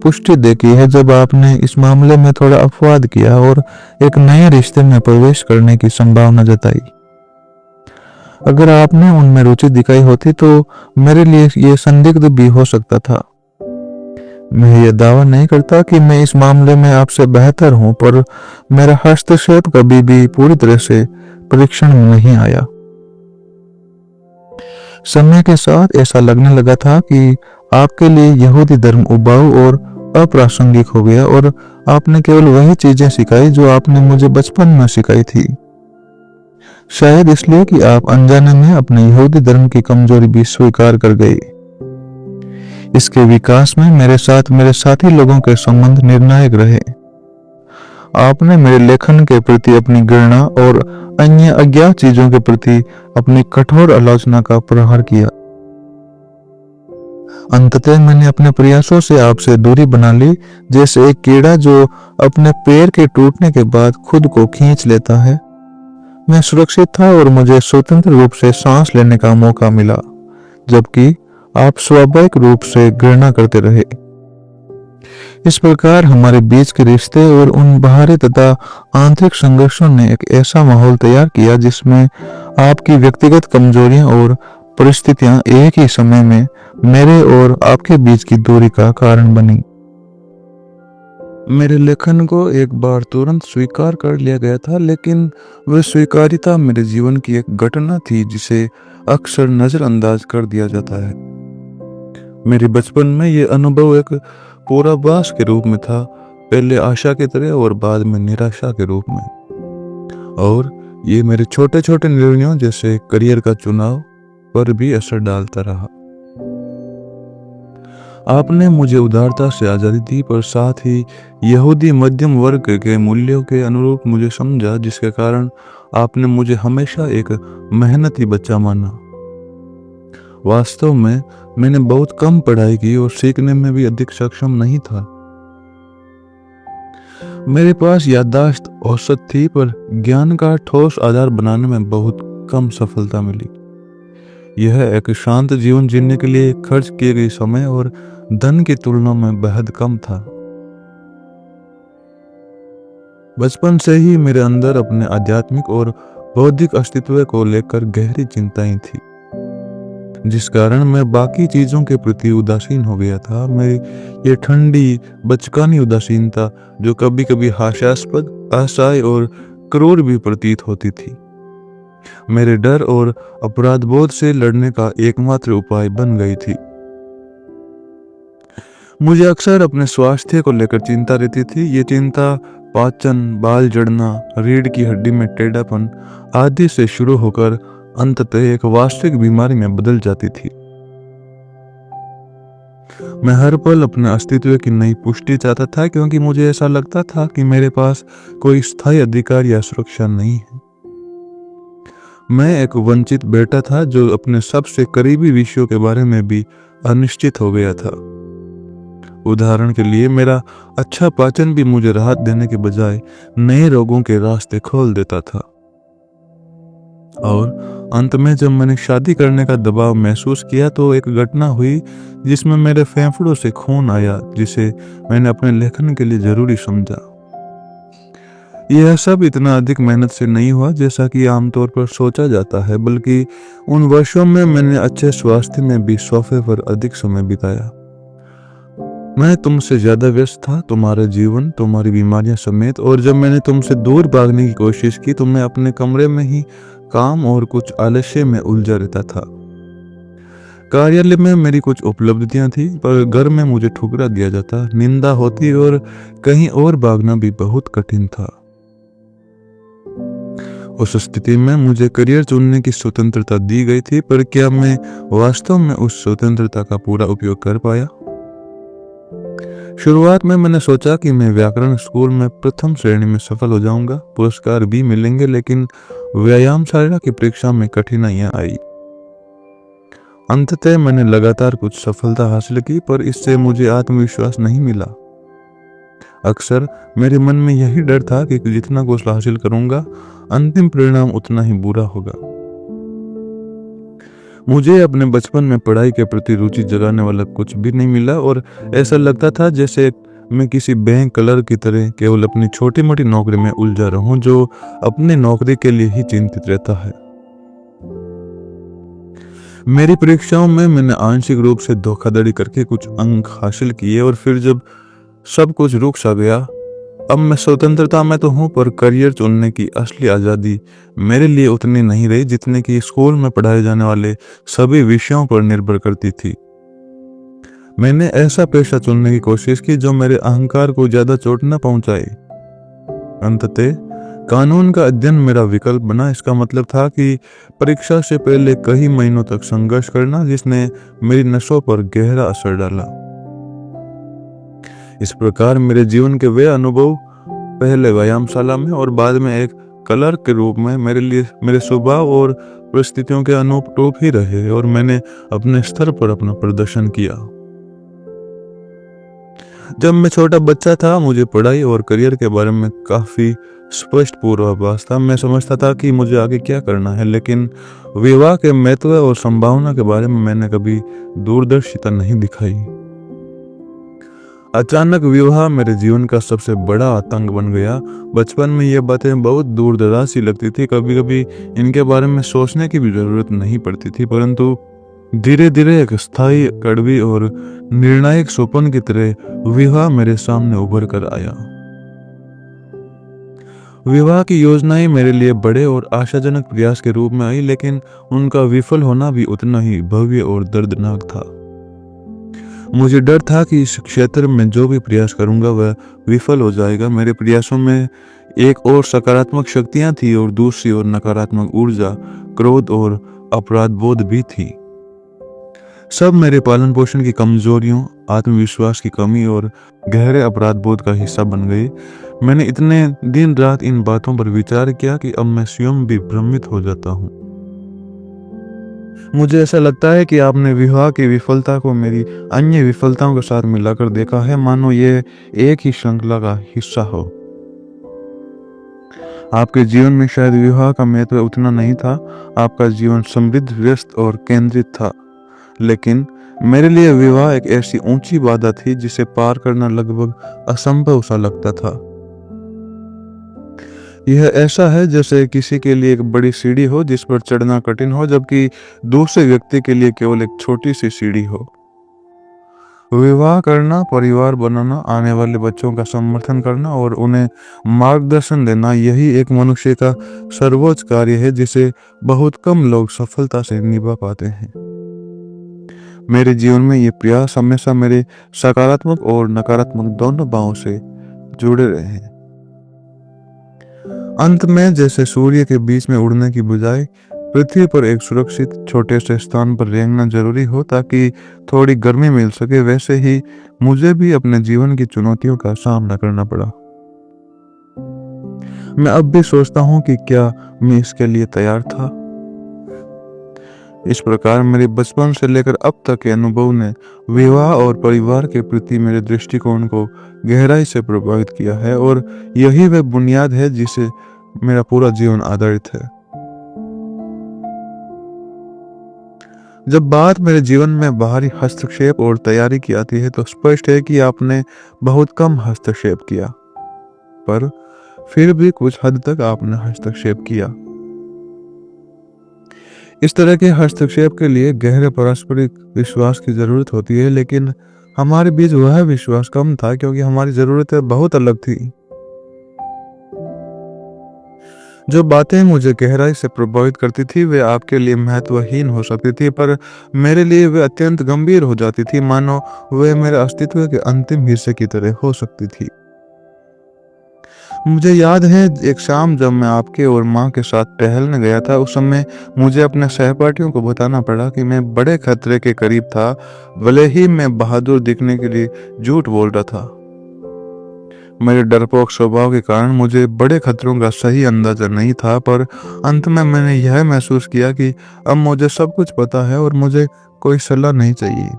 पुष्टि देखी है, जब आपने इस मामले में थोड़ा अपवाद किया और एक नए रिश्ते में प्रवेश करने की संभावना जताई। अगर आपने उनमें रुचि दिखाई होती तो मेरे लिए यह संदिग्ध भी हो सकता था। मैं ये दावा नहीं करता कि मैं इस मामले में आपसे बेहतर हूं, पर मेरा हस्तक्षेप कभी भी पूरी तरह से परीक्षण में नहीं आया। समय के साथ ऐसा लगने लगा था कि आपके लिए यहूदी धर्म उबाऊ और अप्रासंगिक हो गया और आपने केवल वही चीजें सिखाई जो आपने मुझे बचपन में सिखाई थी। शायद इसलिए कि आप अनजाने में अपने यहूदी धर्म की कमजोरी भी स्वीकार कर गए। इसके विकास में मेरे साथ मेरे साथी लोगों के संबंध निर्णायक रहे। आपने मेरे लेखन के प्रति अपनी घृणा और अन्य अज्ञात चीजों के प्रति अपनी कठोर आलोचना का प्रहार किया। अंततः मैंने अपने प्रयासों से आपसे दूरी बना ली, जैसे एक कीड़ा जो अपने पैर के टूटने के बाद खुद को खींच लेता है। मैं सुरक्षित था और मुझे स्वतंत्र रूप से सांस लेने का मौका मिला, जबकि आप स्वाभाविक रूप से घृणा करते रहे। इस प्रकार हमारे बीच के रिश्ते और उन बाहरी तथा आंतरिक संघर्षों ने एक ऐसा माहौल तैयार किया जिसमें आपकी व्यक्तिगत कमजोरियां और परिस्थितियां एक ही समय में मेरे और आपके बीच की दूरी का कारण बनी। मेरे लेखन को एक बार तुरंत स्वीकार कर लिया गया था, लेकिन वह स्वीकार्यता मेरे जीवन की एक घटना थी जिसे अक्सर नजरअंदाज कर दिया जाता है। मेरे बचपन में यह अनुभव एक पूर्वाभास के रूप में था, पहले आशा की तरह और बाद में निराशा के रूप में। और ये मेरे छोटे छोटे निर्णयों जैसे करियर का चुनाव पर भी असर डालता रहा। आपने मुझे उदारता से आजादी दी, पर साथ ही यहूदी मध्यम वर्ग के मूल्यों के अनुरूप मुझे समझा, जिसके कारण आपने मुझे हमेशा एक मेहनती बच्चा माना। वास्तव में मैंने बहुत कम पढ़ाई की और सीखने में भी अधिक सक्षम नहीं था। मेरे पास याददाश्त औसत थी, पर ज्ञान का ठोस आधार बनाने में बहुत कम सफलता मिली। यह एक शांत जीवन जीने के लिए खर्च किए गए समय और धन की तुलना में बेहद कम था। बचपन से ही मेरे अंदर अपने आध्यात्मिक और बौद्धिक अस्तित्व को लेकर गहरी चिंताएं थी, जिस कारण मैं बाकी चीजों के प्रति उदासीन हो गया था। मेरी ये ठंडी बचकानी उदासीनता, जो कभी कभी हास्यास्पद, असहाय और क्रूर भी प्रतीत होती थी, मेरे डर और अपराध बोध से लड़ने का एकमात्र उपाय बन गई थी। मुझे अक्सर अपने स्वास्थ्य को लेकर चिंता रहती थी। ये चिंता पाचन, बाल झड़ना, रीढ़ की हड्डी में टेढ़ापन आदि से शुरू होकर अंततः एक वास्तविक बीमारी में बदल जाती थी। मैं हर पल अपने अस्तित्व की नई पुष्टि चाहता था, क्योंकि मुझे ऐसा लगता था कि मेरे पास कोई स्थायी अधिकार या सुरक्षा नहीं है। मैं एक वंचित बेटा था जो अपने सबसे करीबी विषयों के बारे में भी अनिश्चित हो गया था। उदाहरण के लिए, मेरा अच्छा पाचन भी मुझे राहत देने के बजाय नए रोगों के रास्ते खोल देता था। और अंत में जब मैंने शादी करने का दबाव महसूस किया, तो एक घटना हुई जिसमें मेरे फेफड़ों से खून आया, जिसे मैंने अपने लेखन के लिए जरूरी समझा। यह सब इतना अधिक मेहनत से नहीं हुआ जैसा कि आमतौर पर सोचा जाता है, बल्कि उन वर्षों में मैंने अच्छे स्वास्थ्य में भी सोफे पर अधिक समय बिताया। मैं तुमसे ज्यादा व्यस्त था, तुम्हारा जीवन, तुम्हारी बीमारियां समेत, और जब मैंने तुमसे दूर भागने की कोशिश की तो मैं अपने कमरे में ही काम और कुछ आलस्य में उलझा रहता था। कार्यालय में मेरी कुछ उपलब्धियां थी, पर घर में मुझे ठुकरा दिया जाता, निंदा होती और कहीं और भागना भी बहुत कठिन था। उस स्थिति में मुझे करियर चुनने की स्वतंत्रता दी गई थी, पर क्या मैं वास्तव में उस स्वतंत्रता का पूरा उपयोग कर पाया? शुरुआत में मैंने सोचा कि मैं व्याकरण स्कूल में प्रथम श्रेणी में सफल हो जाऊंगा, पुरस्कार भी मिलेंगे, लेकिन व्यायामशाला की परीक्षा में कठिनाइयां आई। अंततः मैंने लगातार कुछ सफलता हासिल की, पर इससे मुझे आत्मविश्वास नहीं मिला। अक्सर मेरे मन में यही डर था कि जितना कौशल हासिल करूंगा, अंतिम परिणाम उतना ही बुरा होगा। मुझे अपने बचपन में पढ़ाई के प्रति रुचि जगाने वाला कुछ भी नहीं मिला, और ऐसा लगता था जैसे मैं किसी बैंक क्लर्क की तरह केवल अपनी छोटी मोटी नौकरी में उलझा रहूं, जो अपनी नौकरी के लिए ही चिंतित रहता है। मेरी परीक्षाओं में मैंने आंशिक रूप से धोखाधड़ी करके कुछ अंक हासिल किए, और फिर जब सब कुछ रुक सा गया अब मैं स्वतंत्रता में तो हूँ, पर करियर चुनने की असली आज़ादी मेरे लिए उतनी नहीं रही जितने कि स्कूल में पढ़ाए जाने वाले सभी विषयों पर निर्भर करती थी। मैंने ऐसा पेशा चुनने की कोशिश की जो मेरे अहंकार को ज्यादा चोट न पहुंचाए। अंततः कानून का अध्ययन मेरा विकल्प बना। इसका मतलब था कि परीक्षा से पहले कई महीनों तक संघर्ष करना, जिसने मेरी नसों पर गहरा असर डाला। इस प्रकार मेरे जीवन के वे अनुभव, पहले व्यायामशाला में और बाद में एक क्लर्क के रूप में, मेरे लिए मेरे स्वभाव और परिस्थितियों के अनुरूप ही रहे और मैंने अपने स्तर पर अपना प्रदर्शन किया। जब मैं छोटा बच्चा था, मुझे पढ़ाई और करियर के बारे में काफी स्पष्ट पूर्वाभास था। मैं समझता था कि मुझे आगे क्या करना है, लेकिन विवाह के महत्व और संभावना के बारे में मैंने कभी दूरदर्शिता नहीं दिखाई। अचानक विवाह मेरे जीवन का सबसे बड़ा आतंक बन गया। बचपन में ये बातें बहुत दूर दराज सी लगती थी, कभी कभी इनके बारे में सोचने की भी जरूरत नहीं पड़ती थी, परंतु धीरे धीरे एक स्थायी, कड़वी और निर्णायक स्वप्न की तरह विवाह मेरे सामने उभर कर आया। विवाह की योजनाएं मेरे लिए बड़े और आशाजनक प्रयास के रूप में आई, लेकिन उनका विफल होना भी उतना ही भव्य और दर्दनाक था। मुझे डर था कि इस क्षेत्र में जो भी प्रयास करूंगा वह विफल हो जाएगा। मेरे प्रयासों में एक और सकारात्मक शक्तियां थी और दूसरी ओर नकारात्मक ऊर्जा, क्रोध और अपराध बोध भी थी। सब मेरे पालन पोषण की कमजोरियों, आत्मविश्वास की कमी और गहरे अपराध बोध का हिस्सा बन गए। मैंने इतने दिन रात इन बातों पर विचार किया कि अब मैं स्वयं भी भ्रमित हो जाता हूँ। मुझे ऐसा लगता है कि आपने विवाह की विफलता को मेरी अन्य विफलताओं के साथ मिलाकर देखा है, मानो ये एक ही श्रृंखला का हिस्सा हो। आपके जीवन में शायद विवाह का महत्व उतना नहीं था। आपका जीवन समृद्ध, व्यस्त और केंद्रित था, लेकिन मेरे लिए विवाह एक ऐसी ऊंची बाधा थी जिसे पार करना लगभग असंभव सा लगता था। यह ऐसा है जैसे किसी के लिए एक बड़ी सीढ़ी हो जिस पर चढ़ना कठिन हो, जबकि दूसरे व्यक्ति के लिए केवल एक छोटी सी सीढ़ी हो। विवाह करना, परिवार बनाना, आने वाले बच्चों का समर्थन करना और उन्हें मार्गदर्शन देना, यही एक मनुष्य का सर्वोच्च कार्य है जिसे बहुत कम लोग सफलता से निभा पाते हैं। मेरे जीवन में ये प्रयास हमेशा मेरे सकारात्मक और नकारात्मक दोनों बाहों से जुड़े रहे हैं। अंत में जैसे सूर्य के बीच में उड़ने की बजाय पृथ्वी पर एक सुरक्षित छोटे से स्थान पर रहना जरूरी हो ताकि थोड़ी गर्मी मिल सके, वैसे ही मुझे भी अपने जीवन की चुनौतियों का सामना करना पड़ा। मैं अब भी सोचता हूँ कि क्या मैं इसके लिए तैयार था। इस प्रकार मेरे बचपन से लेकर अब तक के अनुभव ने विवाह और परिवार के प्रति मेरे दृष्टिकोण को गहराई से प्रभावित किया है, और यही वह बुनियाद है जिसे मेरा पूरा जीवन आधारित है। जब बात मेरे जीवन में बाहरी हस्तक्षेप और तैयारी की आती है तो स्पष्ट है कि आपने बहुत कम हस्तक्षेप किया, पर फिर भी कुछ हद तक आपने हस्तक्षेप किया। इस तरह के हस्तक्षेप के लिए गहरे पारस्परिक विश्वास की जरूरत होती है, लेकिन हमारे बीच वह विश्वास कम था क्योंकि हमारी जरूरतें बहुत अलग थी। जो बातें मुझे गहराई से प्रभावित करती थी वे आपके लिए महत्वहीन हो सकती थी, पर मेरे लिए वे अत्यंत गंभीर हो जाती थी, मानो वे मेरे अस्तित्व के अंतिम हिस्से की तरह हो सकती थी। मुझे याद है एक शाम जब मैं आपके और माँ के साथ टहलने गया था, उस समय मुझे अपने सहपाठियों को बताना पड़ा कि मैं बड़े खतरे के करीब था, भले ही मैं बहादुर दिखने के लिए झूठ बोल रहा था। मेरे डरपोक स्वभाव के कारण मुझे बड़े खतरों का सही अंदाजा नहीं था, पर अंत में मैंने यह महसूस किया कि अब मुझे सब कुछ पता है और मुझे कोई सलाह नहीं चाहिए।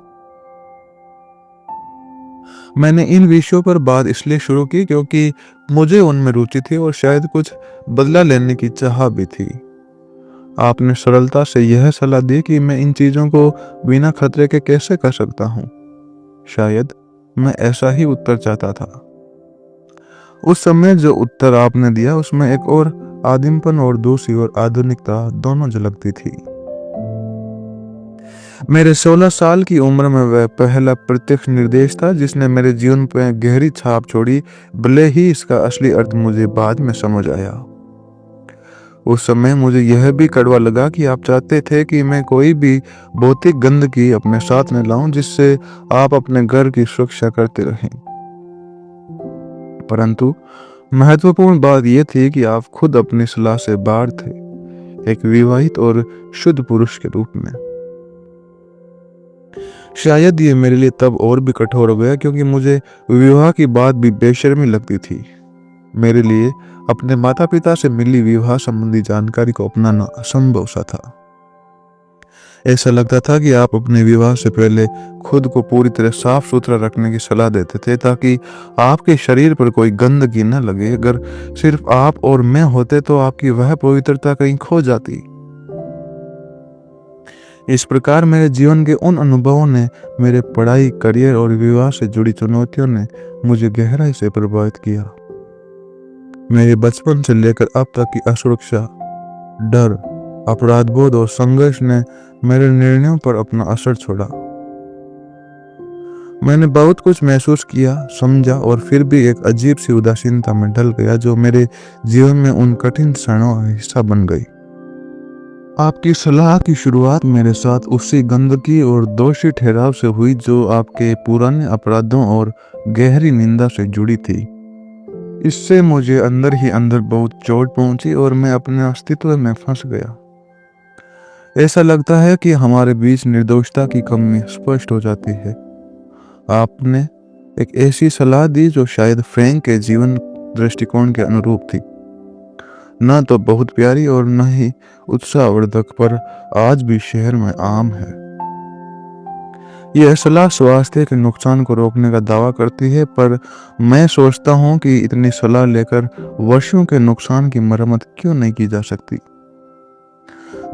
मैंने इन विषयों पर बात इसलिए शुरू की क्योंकि मुझे उनमें रुचि थी और शायद कुछ बदला लेने की चाह भी थी। आपने सरलता से यह सलाह दी कि मैं इन चीजों को बिना खतरे के कैसे कर सकता हूँ। शायद मैं ऐसा ही उत्तर चाहता था। उस समय जो उत्तर आपने दिया उसमें एक और आदिमपन और दूसरी ओर आधुनिकता दोनों झलकती थी। मेरे 16 साल की उम्र में वह पहला प्रत्यक्ष निर्देश था जिसने मेरे जीवन पर गहरी छाप छोड़ी, भले ही इसका असली अर्थ मुझे बाद में समझ आया। उस समय मुझे यह भी कड़वा लगा कि आप चाहते थे कि मैं कोई भी भौतिक गंदगी अपने साथ न लाऊं जिससे आप अपने घर की सुरक्षा करते रहें। परंतु महत्वपूर्ण बात यह थी कि आप खुद अपनी सलाह से बाहर थे, एक विवाहित और शुद्ध पुरुष के रूप में। शायद ये मेरे लिए तब और भी कठोर हो गया क्योंकि मुझे विवाह की बात भी बेशर्मी लगती थी। मेरे लिए अपने माता पिता से मिली विवाह संबंधी जानकारी को अपनाना असंभव सा था। ऐसा लगता था कि आप अपने विवाह से पहले खुद को पूरी तरह साफ सुथरा रखने की सलाह देते थे ताकि आपके शरीर पर कोई गंदगी न लगे। अगर सिर्फ आप और मैं होते तो आपकी वह पवित्रता कहीं खो जाती। इस प्रकार मेरे जीवन के उन अनुभवों ने, मेरे पढ़ाई, करियर और विवाह से जुड़ी चुनौतियों ने मुझे गहराई से प्रभावित किया। मेरे बचपन से लेकर अब तक की असुरक्षा, डर, अपराध बोध और संघर्ष ने मेरे निर्णयों पर अपना असर छोड़ा। मैंने बहुत कुछ महसूस किया, समझा और फिर भी एक अजीब सी उदासीनता में ढल गया जो मेरे जीवन में उन कठिन क्षणों का हिस्सा बन गई। आपकी सलाह की शुरुआत मेरे साथ उसी गंदगी और दोषी ठहराव से हुई जो आपके पुराने अपराधों और गहरी निंदा से जुड़ी थी। इससे मुझे अंदर ही अंदर बहुत चोट पहुंची और मैं अपने अस्तित्व में फंस गया। ऐसा लगता है कि हमारे बीच निर्दोषता की कमी स्पष्ट हो जाती है। आपने एक ऐसी सलाह दी जो शायद फ्रैंक के जीवन दृष्टिकोण के अनुरूप थी, न तो बहुत प्यारी और न ही उत्साहवर्धक, पर आज भी शहर में आम है। यह सलाह स्वास्थ्य के नुकसान को रोकने का दावा करती है, पर मैं सोचता हूँ कि इतनी सलाह लेकर वर्षों के नुकसान की मरम्मत क्यों नहीं की जा सकती।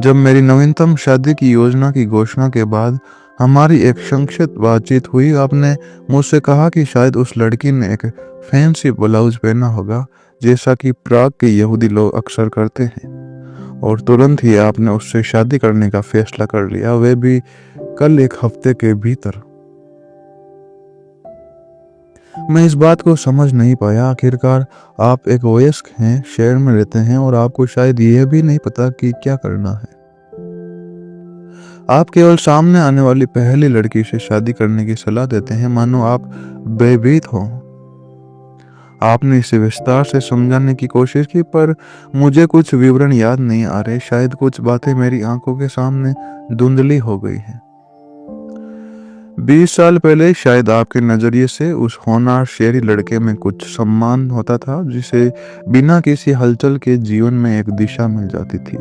जब मेरी नवीनतम शादी की योजना की घोषणा के बाद हमारी एक संक्षिप्त बातचीत हुई, आपने मुझसे कहा कि शायद उस लड़की ने एक फैंसी ब्लाउज पहना होगा जैसा कि प्राग के यहूदी लोग अक्सर करते हैं, और तुरंत ही आपने उससे शादी करने का फैसला कर लिया, वे भी कल एक हफ्ते के भीतर। मैं इस बात को समझ नहीं पाया। आखिरकार आप एक वयस्क हैं, शहर में रहते हैं और आपको शायद यह भी नहीं पता कि क्या करना है। आप केवल सामने आने वाली पहली लड़की से शादी करने की सलाह देते हैं, मानो आप भयभीत हों। आपने इसे विस्तार से समझाने की कोशिश की, पर मुझे कुछ विवरण याद नहीं आ रहे। शायद कुछ बातें मेरी आंखों के सामने धुंधली हो गई हैं। 20 साल पहले शायद आपके नजरिए से उस होनहार शहरी लड़के में कुछ सम्मान होता था जिसे बिना किसी हलचल के जीवन में एक दिशा मिल जाती थी,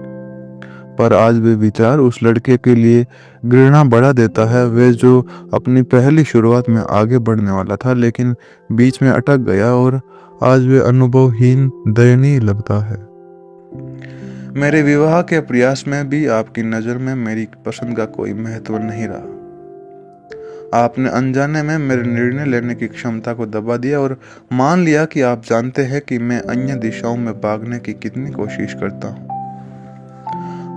पर आज वे विचार उस लड़के के लिए घृणा बढ़ा देता है, वे जो अपनी पहली शुरुआत में आगे बढ़ने वाला था लेकिन बीच में अटक गया और आज वे अनुभवहीन, दयनीय लगता है। मेरे विवाह के प्रयास में भी आपकी नज़र में मेरी पसंद का कोई महत्व नहीं रहा। आपने अनजाने में मेरे निर्णय लेने की क्षमता को दबा दिया और मान लिया कि आप जानते हैं कि मैं अन्य दिशाओं में भागने की कितनी कोशिश करता हूँ।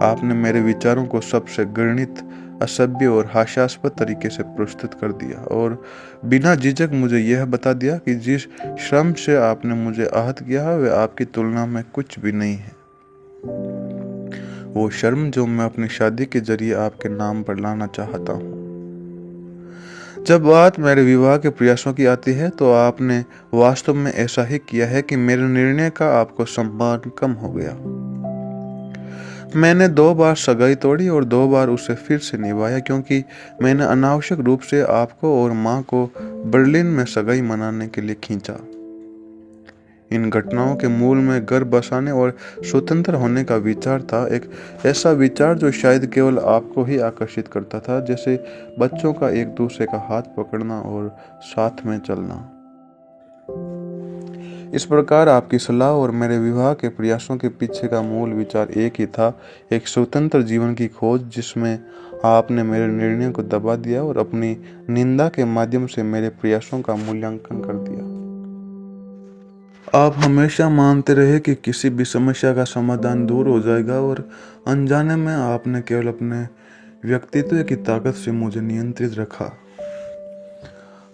आपने मेरे विचारों को सबसे घृणित, असभ्य और हास्यास्पद तरीके से प्रस्तुत कर दिया और बिना झिझक मुझे यह बता दिया कि जिस श्रम से आपने मुझे आहत किया है वह आपकी तुलना में कुछ भी नहीं है। वो शर्म जो मैं अपनी शादी के जरिए आपके नाम पर लाना चाहता हूँ। जब बात मेरे विवाह के प्रयासों की आती है तो आपने वास्तव में ऐसा ही किया है कि मेरे निर्णय का आपको सम्मान कम हो गया। मैंने 2 बार सगाई तोड़ी और 2 बार उसे फिर से निभाया क्योंकि मैंने अनावश्यक रूप से आपको और माँ को बर्लिन में सगाई मनाने के लिए खींचा। इन घटनाओं के मूल में घर बसाने और स्वतंत्र होने का विचार था, एक ऐसा विचार जो शायद केवल आपको ही आकर्षित करता था, जैसे बच्चों का एक दूसरे का हाथ पकड़ना और साथ में चलना। इस प्रकार आपकी सलाह और मेरे विवाह के प्रयासों के पीछे का मूल विचार एक ही था, एक स्वतंत्र जीवन की खोज जिसमें आपने मेरे निर्णयों को दबा दिया और अपनी निंदा के माध्यम से मेरे प्रयासों का मूल्यांकन कर दिया। आप हमेशा मानते रहे कि किसी भी समस्या का समाधान दूर हो जाएगा और अनजाने में आपने केवल अपने व्यक्तित्व की ताकत से मुझे नियंत्रित रखा।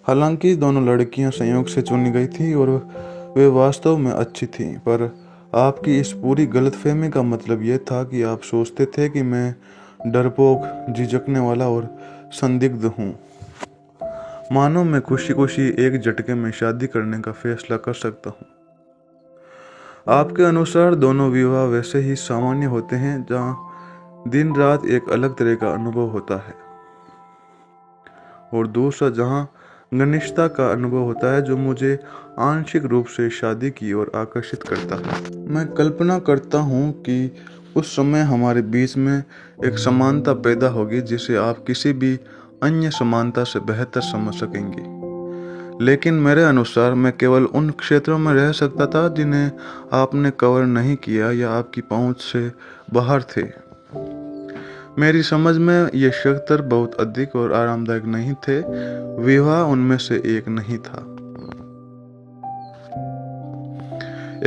हालांकि दोनों लड़कियां संयोग से चुनी गई थी और वे वास्तव में अच्छी थीं, पर आपकी इस पूरी गलतफहमी का मतलब यह था कि आप सोचते थे कि मैं डरपोक, झिझकने वाला और संदिग्ध हूँ। मानो मैं खुशी खुशी एक झटके में शादी करने का फैसला कर सकता हूँ। आपके अनुसार दोनों विवाह वैसे ही सामान्य होते हैं जहाँ दिन रात एक अलग तरह का अनुभव होता है, और दूसरा जहाँ घनिष्ठता का अनुभव होता है जो मुझे आंशिक रूप से शादी की ओर आकर्षित करता है। मैं कल्पना करता हूँ कि उस समय हमारे बीच में एक समानता पैदा होगी जिसे आप किसी भी अन्य समानता से बेहतर समझ सकेंगे। लेकिन मेरे अनुसार मैं केवल उन क्षेत्रों में रह सकता था जिन्हें आपने कवर नहीं किया या आपकी पहुंच से बाहर थे। मेरी समझ में ये क्षेत्र बहुत अधिक और आरामदायक नहीं थे। विवाह उनमें से एक नहीं था।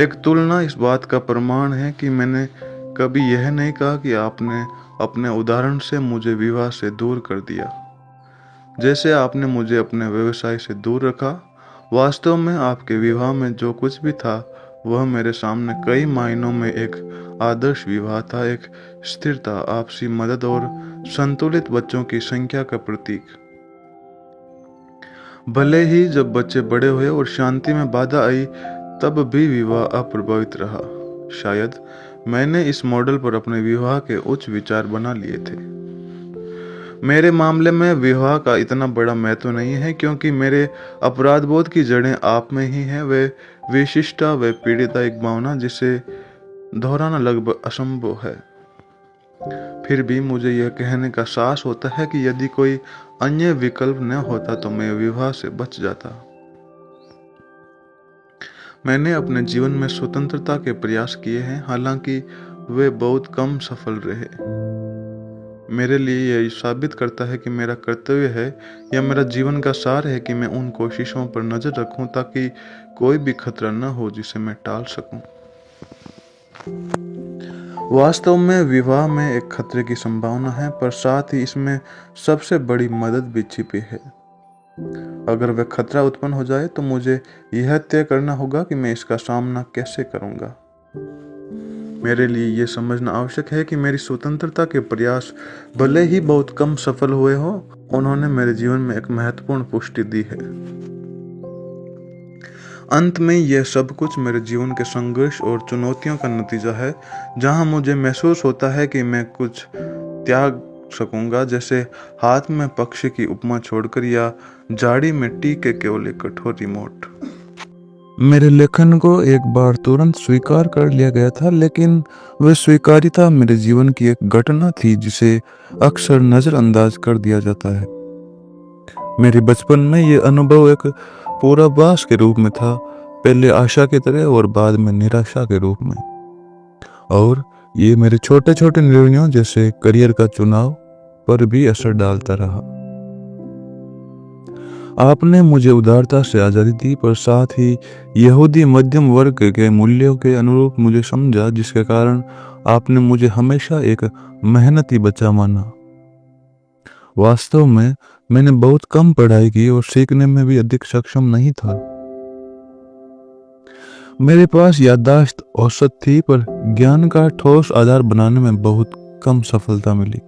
एक तुलना इस बात का प्रमाण है कि मैंने कभी यह नहीं कहा कि आपने अपने उदाहरण से मुझे विवाह से दूर कर दिया, जैसे आपने मुझे अपने व्यवसाय से दूर रखा। वास्तव में आपके विवाह में जो कुछ भी था वह मेरे सामने कई मायनों में एक आदर्श विवाह था, एक स्थिरता, आपसी मदद और संतुलित बच्चों की संख्या का प्रतीक। भले ही जब बच्चे बड़े हुए और शांति में बाधा आई तब भी विवाह अप्रभावित रहा। शायद मैंने इस मॉडल पर अपने विवाह के उच्च विचार बना लिए थे। मेरे मामले में विवाह का इतना बड़ा महत्व नहीं है क्योंकि मेरे अपराध बोध की जड़ें आप में ही हैं। वे विशिष्टता, वे पीड़िता, एक भावना जिसे दोहराना लगभग असंभव है। फिर भी मुझे यह कहने का साहस होता है कि यदि कोई अन्य विकल्प न होता तो मैं विवाह से बच जाता। मैंने अपने जीवन में स्वतंत्रता के प्रयास किए हैं, हालांकि वे बहुत कम सफल रहे। मेरे लिए यह साबित करता है कि मेरा कर्तव्य है या मेरा जीवन का सार है कि मैं उन कोशिशों पर नजर रखूं ताकि कोई भी खतरा न हो जिसे मैं टाल सकूं। वास्तव में विवाह में एक खतरे की संभावना है, पर साथ ही इसमें सबसे बड़ी मदद भी छिपी है। अगर वह खतरा उत्पन्न हो जाए तो मुझे यह तय करना होगा कि मैं इसका सामना कैसे करूंगा। मेरे लिए यह समझना आवश्यक है कि मेरी स्वतंत्रता के प्रयास भले ही बहुत कम सफल हुए हो, उन्होंने मेरे जीवन में एक महत्वपूर्ण पुष्टि दी है। अंत में यह सब कुछ मेरे जीवन के संघर्ष और चुनौतियों का नतीजा है, जहां मुझे महसूस होता है कि मैं कुछ त्याग सकूंगा, जैसे हाथ में पक्षी की उपमा छोड़कर या झाड़ी में टीके केवल एक कठोर रिमोट। मेरे लेखन को एक बार तुरंत स्वीकार कर लिया गया था, लेकिन वह स्वीकार्यता मेरे जीवन की एक घटना थी जिसे अक्सर नजरअंदाज कर दिया जाता है। मेरे बचपन में यह अनुभव एक पूर्वाभास के रूप में था, पहले आशा की तरह और बाद में निराशा के रूप में। और ये मेरे छोटे छोटे निर्णयों जैसे करियर का चुनाव पर भी असर डालता रहा। आपने मुझे उदारता से आज़ादी दी, पर साथ ही यहूदी मध्यम वर्ग के मूल्यों के अनुरूप मुझे समझा, जिसके कारण आपने मुझे हमेशा एक मेहनती बच्चा माना। वास्तव में मैंने बहुत कम पढ़ाई की और सीखने में भी अधिक सक्षम नहीं था। मेरे पास याददाश्त औसत थी, पर ज्ञान का ठोस आधार बनाने में बहुत कम सफलता मिली।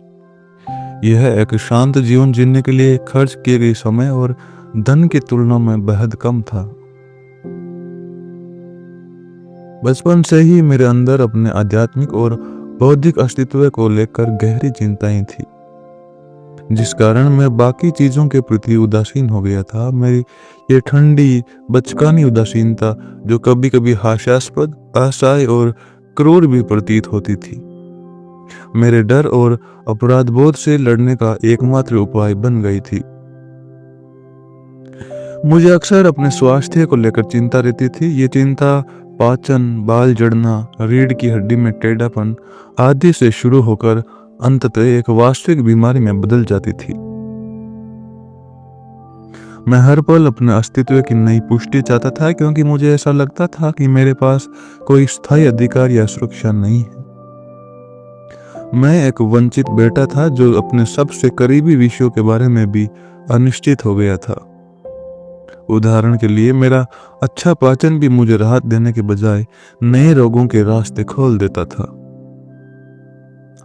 यह एक शांत जीवन जीने के लिए खर्च किए गए समय और धन की तुलना में बेहद कम था। बचपन से ही मेरे अंदर अपने आध्यात्मिक और बौद्धिक अस्तित्व को लेकर गहरी चिंताएं थी, जिस कारण मैं बाकी चीजों के प्रति उदासीन हो गया था। मेरी ये ठंडी बचकानी उदासीनता, जो कभी कभी हास्यास्पद, असहाय और क्रूर भी प्रतीत होती थी, मेरे डर और अपराध बोध से लड़ने का एकमात्र उपाय बन गई थी। मुझे अक्सर अपने स्वास्थ्य को लेकर चिंता रहती थी। ये चिंता पाचन, बाल झड़ना, रीढ़ की हड्डी में टेढ़ापन आदि से शुरू होकर अंततः एक वास्तविक बीमारी में बदल जाती थी। मैं हर पल अपने अस्तित्व की नई पुष्टि चाहता था, क्योंकि मुझे ऐसा लगता था कि मेरे पास कोई स्थायी अधिकार या सुरक्षा नहीं है। मैं एक वंचित बेटा था जो अपने सबसे करीबी विषयों के बारे में भी अनिश्चित हो गया था। उदाहरण के लिए, मेरा अच्छा पाचन भी मुझे राहत देने के बजाय नए रोगों के रास्ते खोल देता था।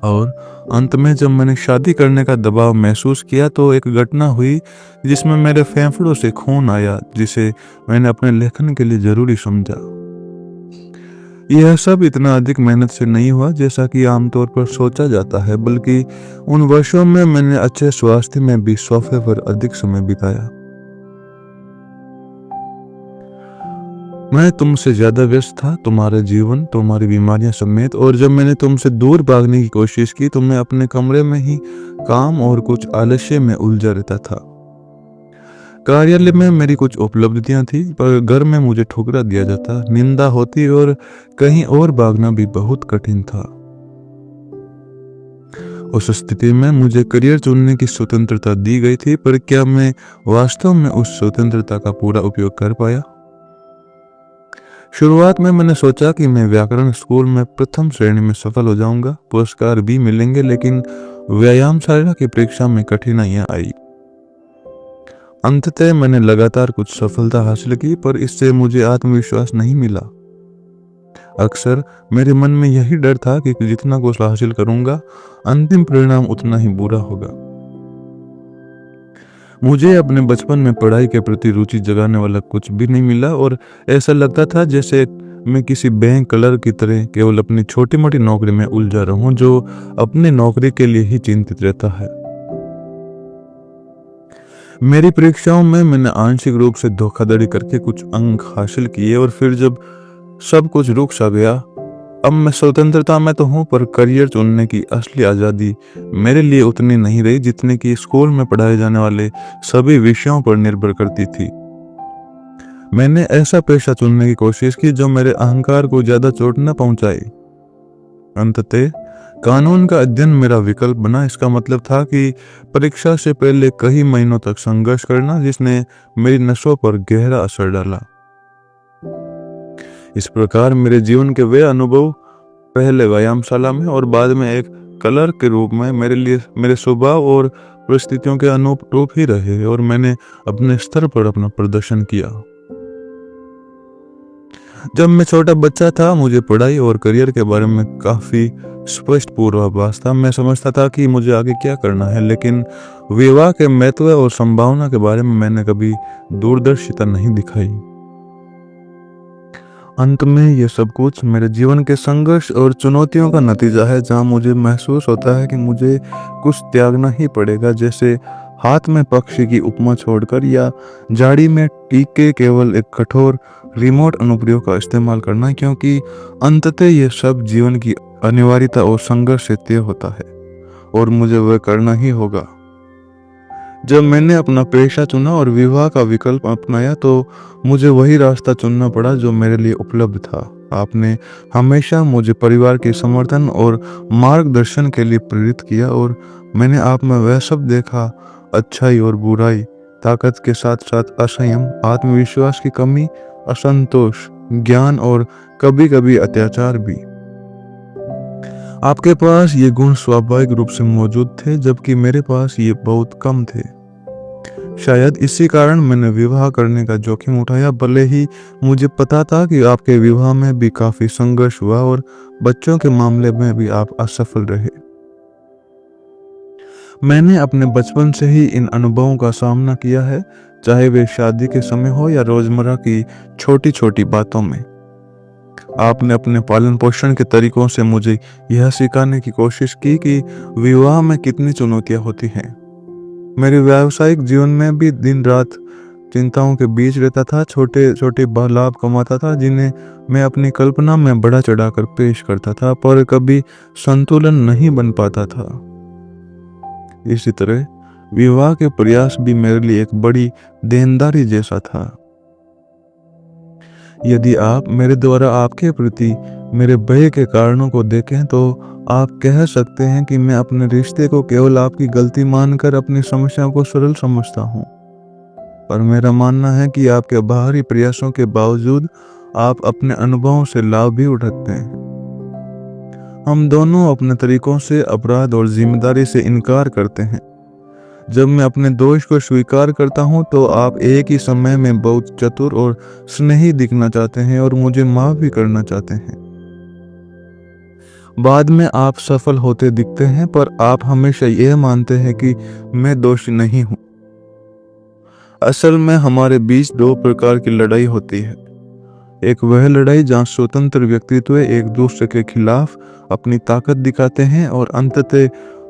और अंत में जब मैंने शादी करने का दबाव महसूस किया तो एक घटना हुई जिसमें मेरे फेफड़ों से खून आया, जिसे मैंने अपने लेखन के लिए जरूरी समझा। यह सब इतना अधिक मेहनत से नहीं हुआ जैसा कि आमतौर पर सोचा जाता है, बल्कि उन वर्षों में मैंने अच्छे स्वास्थ्य में भी सोफे पर अधिक समय बिताया। मैं तुमसे ज्यादा व्यस्त था, तुम्हारे जीवन, तुम्हारी बीमारियां समेत, और जब मैंने तुमसे दूर भागने की कोशिश की तो मैं अपने कमरे में ही काम और कुछ आलस्य में उलझा रहता था। कार्यालय में मेरी कुछ उपलब्धियां थी, पर घर में मुझे ठुकरा दिया जाता, निंदा होती और कहीं और भागना भी बहुत कठिन था। उस स्थिति में मुझे करियर चुनने की स्वतंत्रता दी गई थी, पर क्या मैं वास्तव में उस स्वतंत्रता का पूरा उपयोग कर पाया? शुरुआत में मैंने सोचा कि मैं व्याकरण स्कूल में प्रथम श्रेणी में सफल हो जाऊंगा, पुरस्कार भी मिलेंगे, लेकिन व्यायामशाला की परीक्षा में कठिनाइयां आई। अंततः मैंने लगातार कुछ सफलता हासिल की, पर इससे मुझे आत्मविश्वास नहीं मिला। अक्सर मेरे मन में यही डर था कि जितना कुछ हासिल करूंगा, अंतिम परिणाम उतना ही बुरा होगा। मुझे अपने बचपन में पढ़ाई के प्रति रुचि जगाने वाला कुछ भी नहीं मिला, और ऐसा लगता था जैसे मैं किसी बैंक क्लर्क की तरह केवल अपनी छोटी मोटी नौकरी में उलझा रहूं, जो अपनी नौकरी के लिए ही चिंतित रहता है। मेरी परीक्षाओं में मैंने आंशिक रूप से धोखाधड़ी करके कुछ अंक हासिल किए, और फिर जब सब कुछ रुक सा गया, अब मैं स्वतंत्रता में तो हूं, पर करियर चुनने की असली आज़ादी मेरे लिए उतनी नहीं रही जितनी कि स्कूल में पढ़ाए जाने वाले सभी विषयों पर निर्भर करती थी। मैंने ऐसा पेशा चुनने की कोशिश की जो मेरे अहंकार को ज्यादा चोट न पहुंचाए। अंततः कानून का अध्ययन मेरा विकल्प बना। इसका मतलब था कि परीक्षा से पहले कई महीनों तक संघर्ष करना, जिसने मेरी नसों पर गहरा असर डाला। इस प्रकार मेरे जीवन के वे अनुभव, पहले व्यायामशाला में और बाद में एक क्लर्क के रूप में, मेरे लिए मेरे स्वभाव और परिस्थितियों के अनुरूप ही रहे, और मैंने अपने स्तर पर अपना प्रदर्शन किया। जब मैं छोटा बच्चा था, मुझे पढ़ाई और करियर के बारे में काफी स्पष्ट पूर्वाभास था। मैं समझता था कि मुझे आगे क्या करना है, लेकिन विवाह के महत्व और संभावना के बारे में मैंने कभी दूरदर्शिता नहीं दिखाई। अंत में ये सब कुछ मेरे जीवन के संघर्ष और चुनौतियों का नतीजा है, जहां मुझे महसूस होता है कि मुझे कुछ त्यागना ही पड़ेगा, जैसे हाथ में पक्षी की उपमा छोड़कर, या झाड़ी में टीके केवल एक कठोर रिमोट अनुप्रयोग का इस्तेमाल करना, क्योंकि अंततः ये सब जीवन की अनिवार्यता और संघर्ष से तय होता है, और मुझे वह करना ही होगा। जब मैंने अपना पेशा चुना और विवाह का विकल्प अपनाया, तो मुझे वही रास्ता चुनना पड़ा जो मेरे लिए उपलब्ध था। आपने हमेशा मुझे परिवार के समर्थन और मार्गदर्शन के लिए प्रेरित किया, और मैंने आप में वह सब देखा, अच्छाई और बुराई, ताकत के साथ साथ असंयम, आत्मविश्वास की कमी, असंतोष, ज्ञान और कभी कभी अत्याचार भी। आपके पास ये गुण स्वाभाविक रूप से मौजूद थे, जबकि मेरे पास ये बहुत कम थे। शायद इसी कारण मैंने विवाह करने का जोखिम उठाया, भले ही मुझे पता था कि आपके विवाह में भी काफी संघर्ष हुआ और बच्चों के मामले में भी आप असफल रहे। मैंने अपने बचपन से ही इन अनुभवों का सामना किया है, चाहे वे शादी के समय हो या रोजमर्रा की छोटी छोटी बातों में। आपने अपने पालन पोषण के तरीकों से मुझे यह सिखाने की कोशिश की कि विवाह में कितनी चुनौतियां होती हैं। मेरे व्यावसायिक जीवन में भी दिन रात चिंताओं के बीच रहता था, छोटे छोटे लाभ कमाता था जिन्हें मैं अपनी कल्पना में बढ़ा चढ़ाकर पेश करता था, पर कभी संतुलन नहीं बन पाता था। इसी तरह विवाह के प्रयास भी मेरे लिए एक बड़ी देनदारी जैसा था। यदि आप मेरे द्वारा आपके प्रति मेरे भय के कारणों को देखें, तो आप कह सकते हैं कि मैं अपने रिश्ते को केवल आपकी गलती मानकर अपनी समस्याओं को सरल समझता हूँ। पर मेरा मानना है कि आपके बाहरी प्रयासों के बावजूद आप अपने अनुभवों से लाभ भी उठाते हैं। हम दोनों अपने तरीकों से अपराध और जिम्मेदारी से इनकार करते हैं। जब मैं अपने दोष को स्वीकार करता हूं तो आप एक ही समय में बहुत चतुर और स्नेही दिखना चाहते हैं और मुझे माफ भी करना चाहते हैं। बाद में आप सफल होते दिखते हैं, पर आप हमेशा यह मानते हैं कि मैं दोषी नहीं हूं। असल में हमारे बीच दो प्रकार की लड़ाई होती है। एक वह लड़ाई जहां स्वतंत्र व्यक्तित्व एक दूसरे के खिलाफ अपनी ताकत दिखाते हैं और अंततः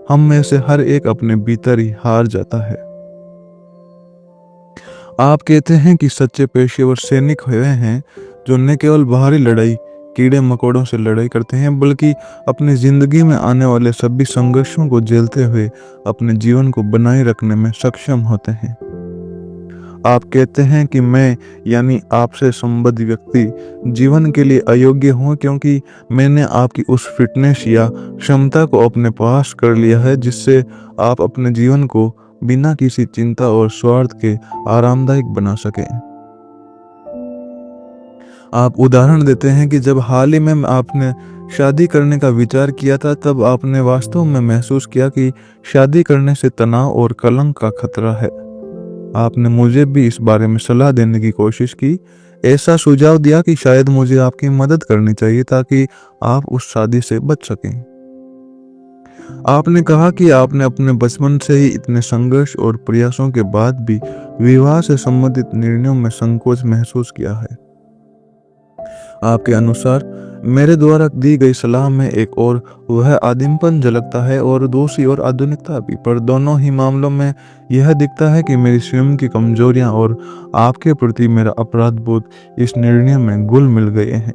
हम में से हर एक अपने भीतर ही हार जाता है। आप कहते हैं कि सच्चे पेशेवर सैनिक हुए हैं जो न केवल बाहरी लड़ाई कीड़े मकोड़ों से लड़ाई करते हैं, बल्कि अपनी जिंदगी में आने वाले सभी संघर्षों को झेलते हुए अपने जीवन को बनाए रखने में सक्षम होते हैं। आप कहते हैं कि मैं यानी आपसे संबद्ध व्यक्ति जीवन के लिए अयोग्य हूं, क्योंकि मैंने आपकी उस फिटनेस या क्षमता को अपने पास कर लिया है जिससे आप अपने जीवन को बिना किसी चिंता और स्वार्थ के आरामदायक बना सकें। आप उदाहरण देते हैं कि जब हाल ही में आपने शादी करने का विचार किया था, तब आपने वास्तव में महसूस किया कि शादी करने से तनाव और कलंक का खतरा है। आपने मुझे भी इस बारे में सलाह देने की कोशिश की, ऐसा सुझाव दिया कि शायद मुझे आपकी मदद करनी चाहिए ताकि आप उस शादी से बच सकें। आपने कहा कि आपने अपने बचपन से ही इतने संघर्ष और प्रयासों के बाद भी विवाह से संबंधित निर्णयों में संकोच महसूस किया है। आपके अनुसार मेरे द्वारा दी गई सलाह में एक और वह आदिमपन झलकता है और दूसरी ओर आधुनिकता भी, पर दोनों ही मामलों में यह दिखता है कि मेरी स्वयं की कमजोरियां और आपके प्रति मेरा अपराध बोध इस निर्णय में घुल मिल गए हैं।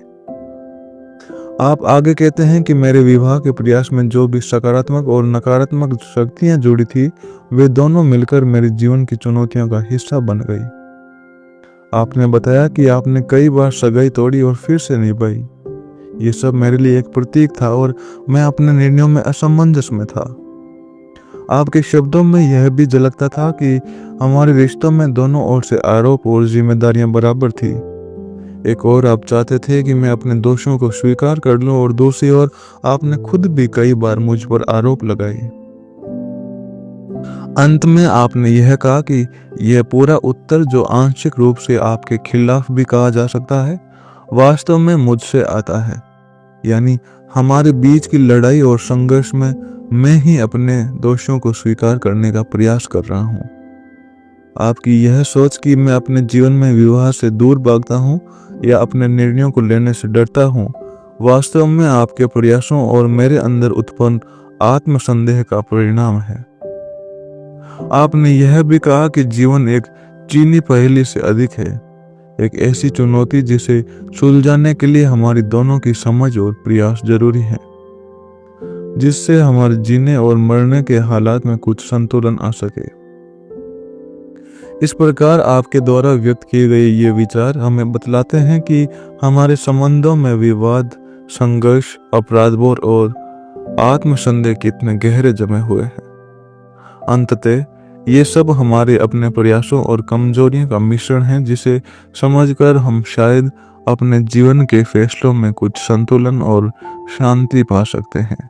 आप आगे कहते हैं कि मेरे विवाह के प्रयास में जो भी सकारात्मक और नकारात्मक शक्तियां जुड़ी थी, वे दोनों मिलकर मेरे जीवन की चुनौतियों का हिस्सा बन गई। आपने बताया कि आपने कई बार सगाई तोड़ी और फिर से निभाई। ये सब मेरे लिए एक प्रतीक था और मैं अपने निर्णयों में असमंजस में था। आपके शब्दों में यह भी झलकता था कि हमारे रिश्तों में दोनों ओर से आरोप और जिम्मेदारियां बराबर थी। एक और आप चाहते थे कि मैं अपने दोषों को स्वीकार कर लूं और दूसरी ओर आपने खुद भी कई बार मुझ पर आरोप लगाए। अंत में आपने यह कहा कि यह पूरा उत्तर, जो आंशिक रूप से आपके खिलाफ भी कहा जा सकता है, वास्तव में मुझसे आता है। यानी हमारे बीच की लड़ाई और संघर्ष में मैं ही अपने दोषों को स्वीकार करने का प्रयास कर रहा हूँ। आपकी यह सोच कि मैं अपने जीवन में विवाह से दूर भागता हूँ या अपने निर्णयों को लेने से डरता हूँ, वास्तव में आपके प्रयासों और मेरे अंदर उत्पन्न आत्मसंदेह का परिणाम है। आपने यह भी कहा कि जीवन एक चीनी पहेली से अधिक है, एक ऐसी चुनौती जिसे सुलझाने के लिए हमारी दोनों की समझ और प्रयास जरूरी है, जिससे हमारे जीने और मरने के हालात में कुछ संतुलन आ सके। इस प्रकार आपके द्वारा व्यक्त किए गए ये विचार हमें बतलाते हैं कि हमारे संबंधों में विवाद, संघर्ष, अपराधबोध और आत्मसंदेह कितने गहरे जमे हुए हैं। अंततः ये सब हमारे अपने प्रयासों और कमजोरियों का मिश्रण है, जिसे समझकर हम शायद अपने जीवन के फैसलों में कुछ संतुलन और शांति पा सकते हैं।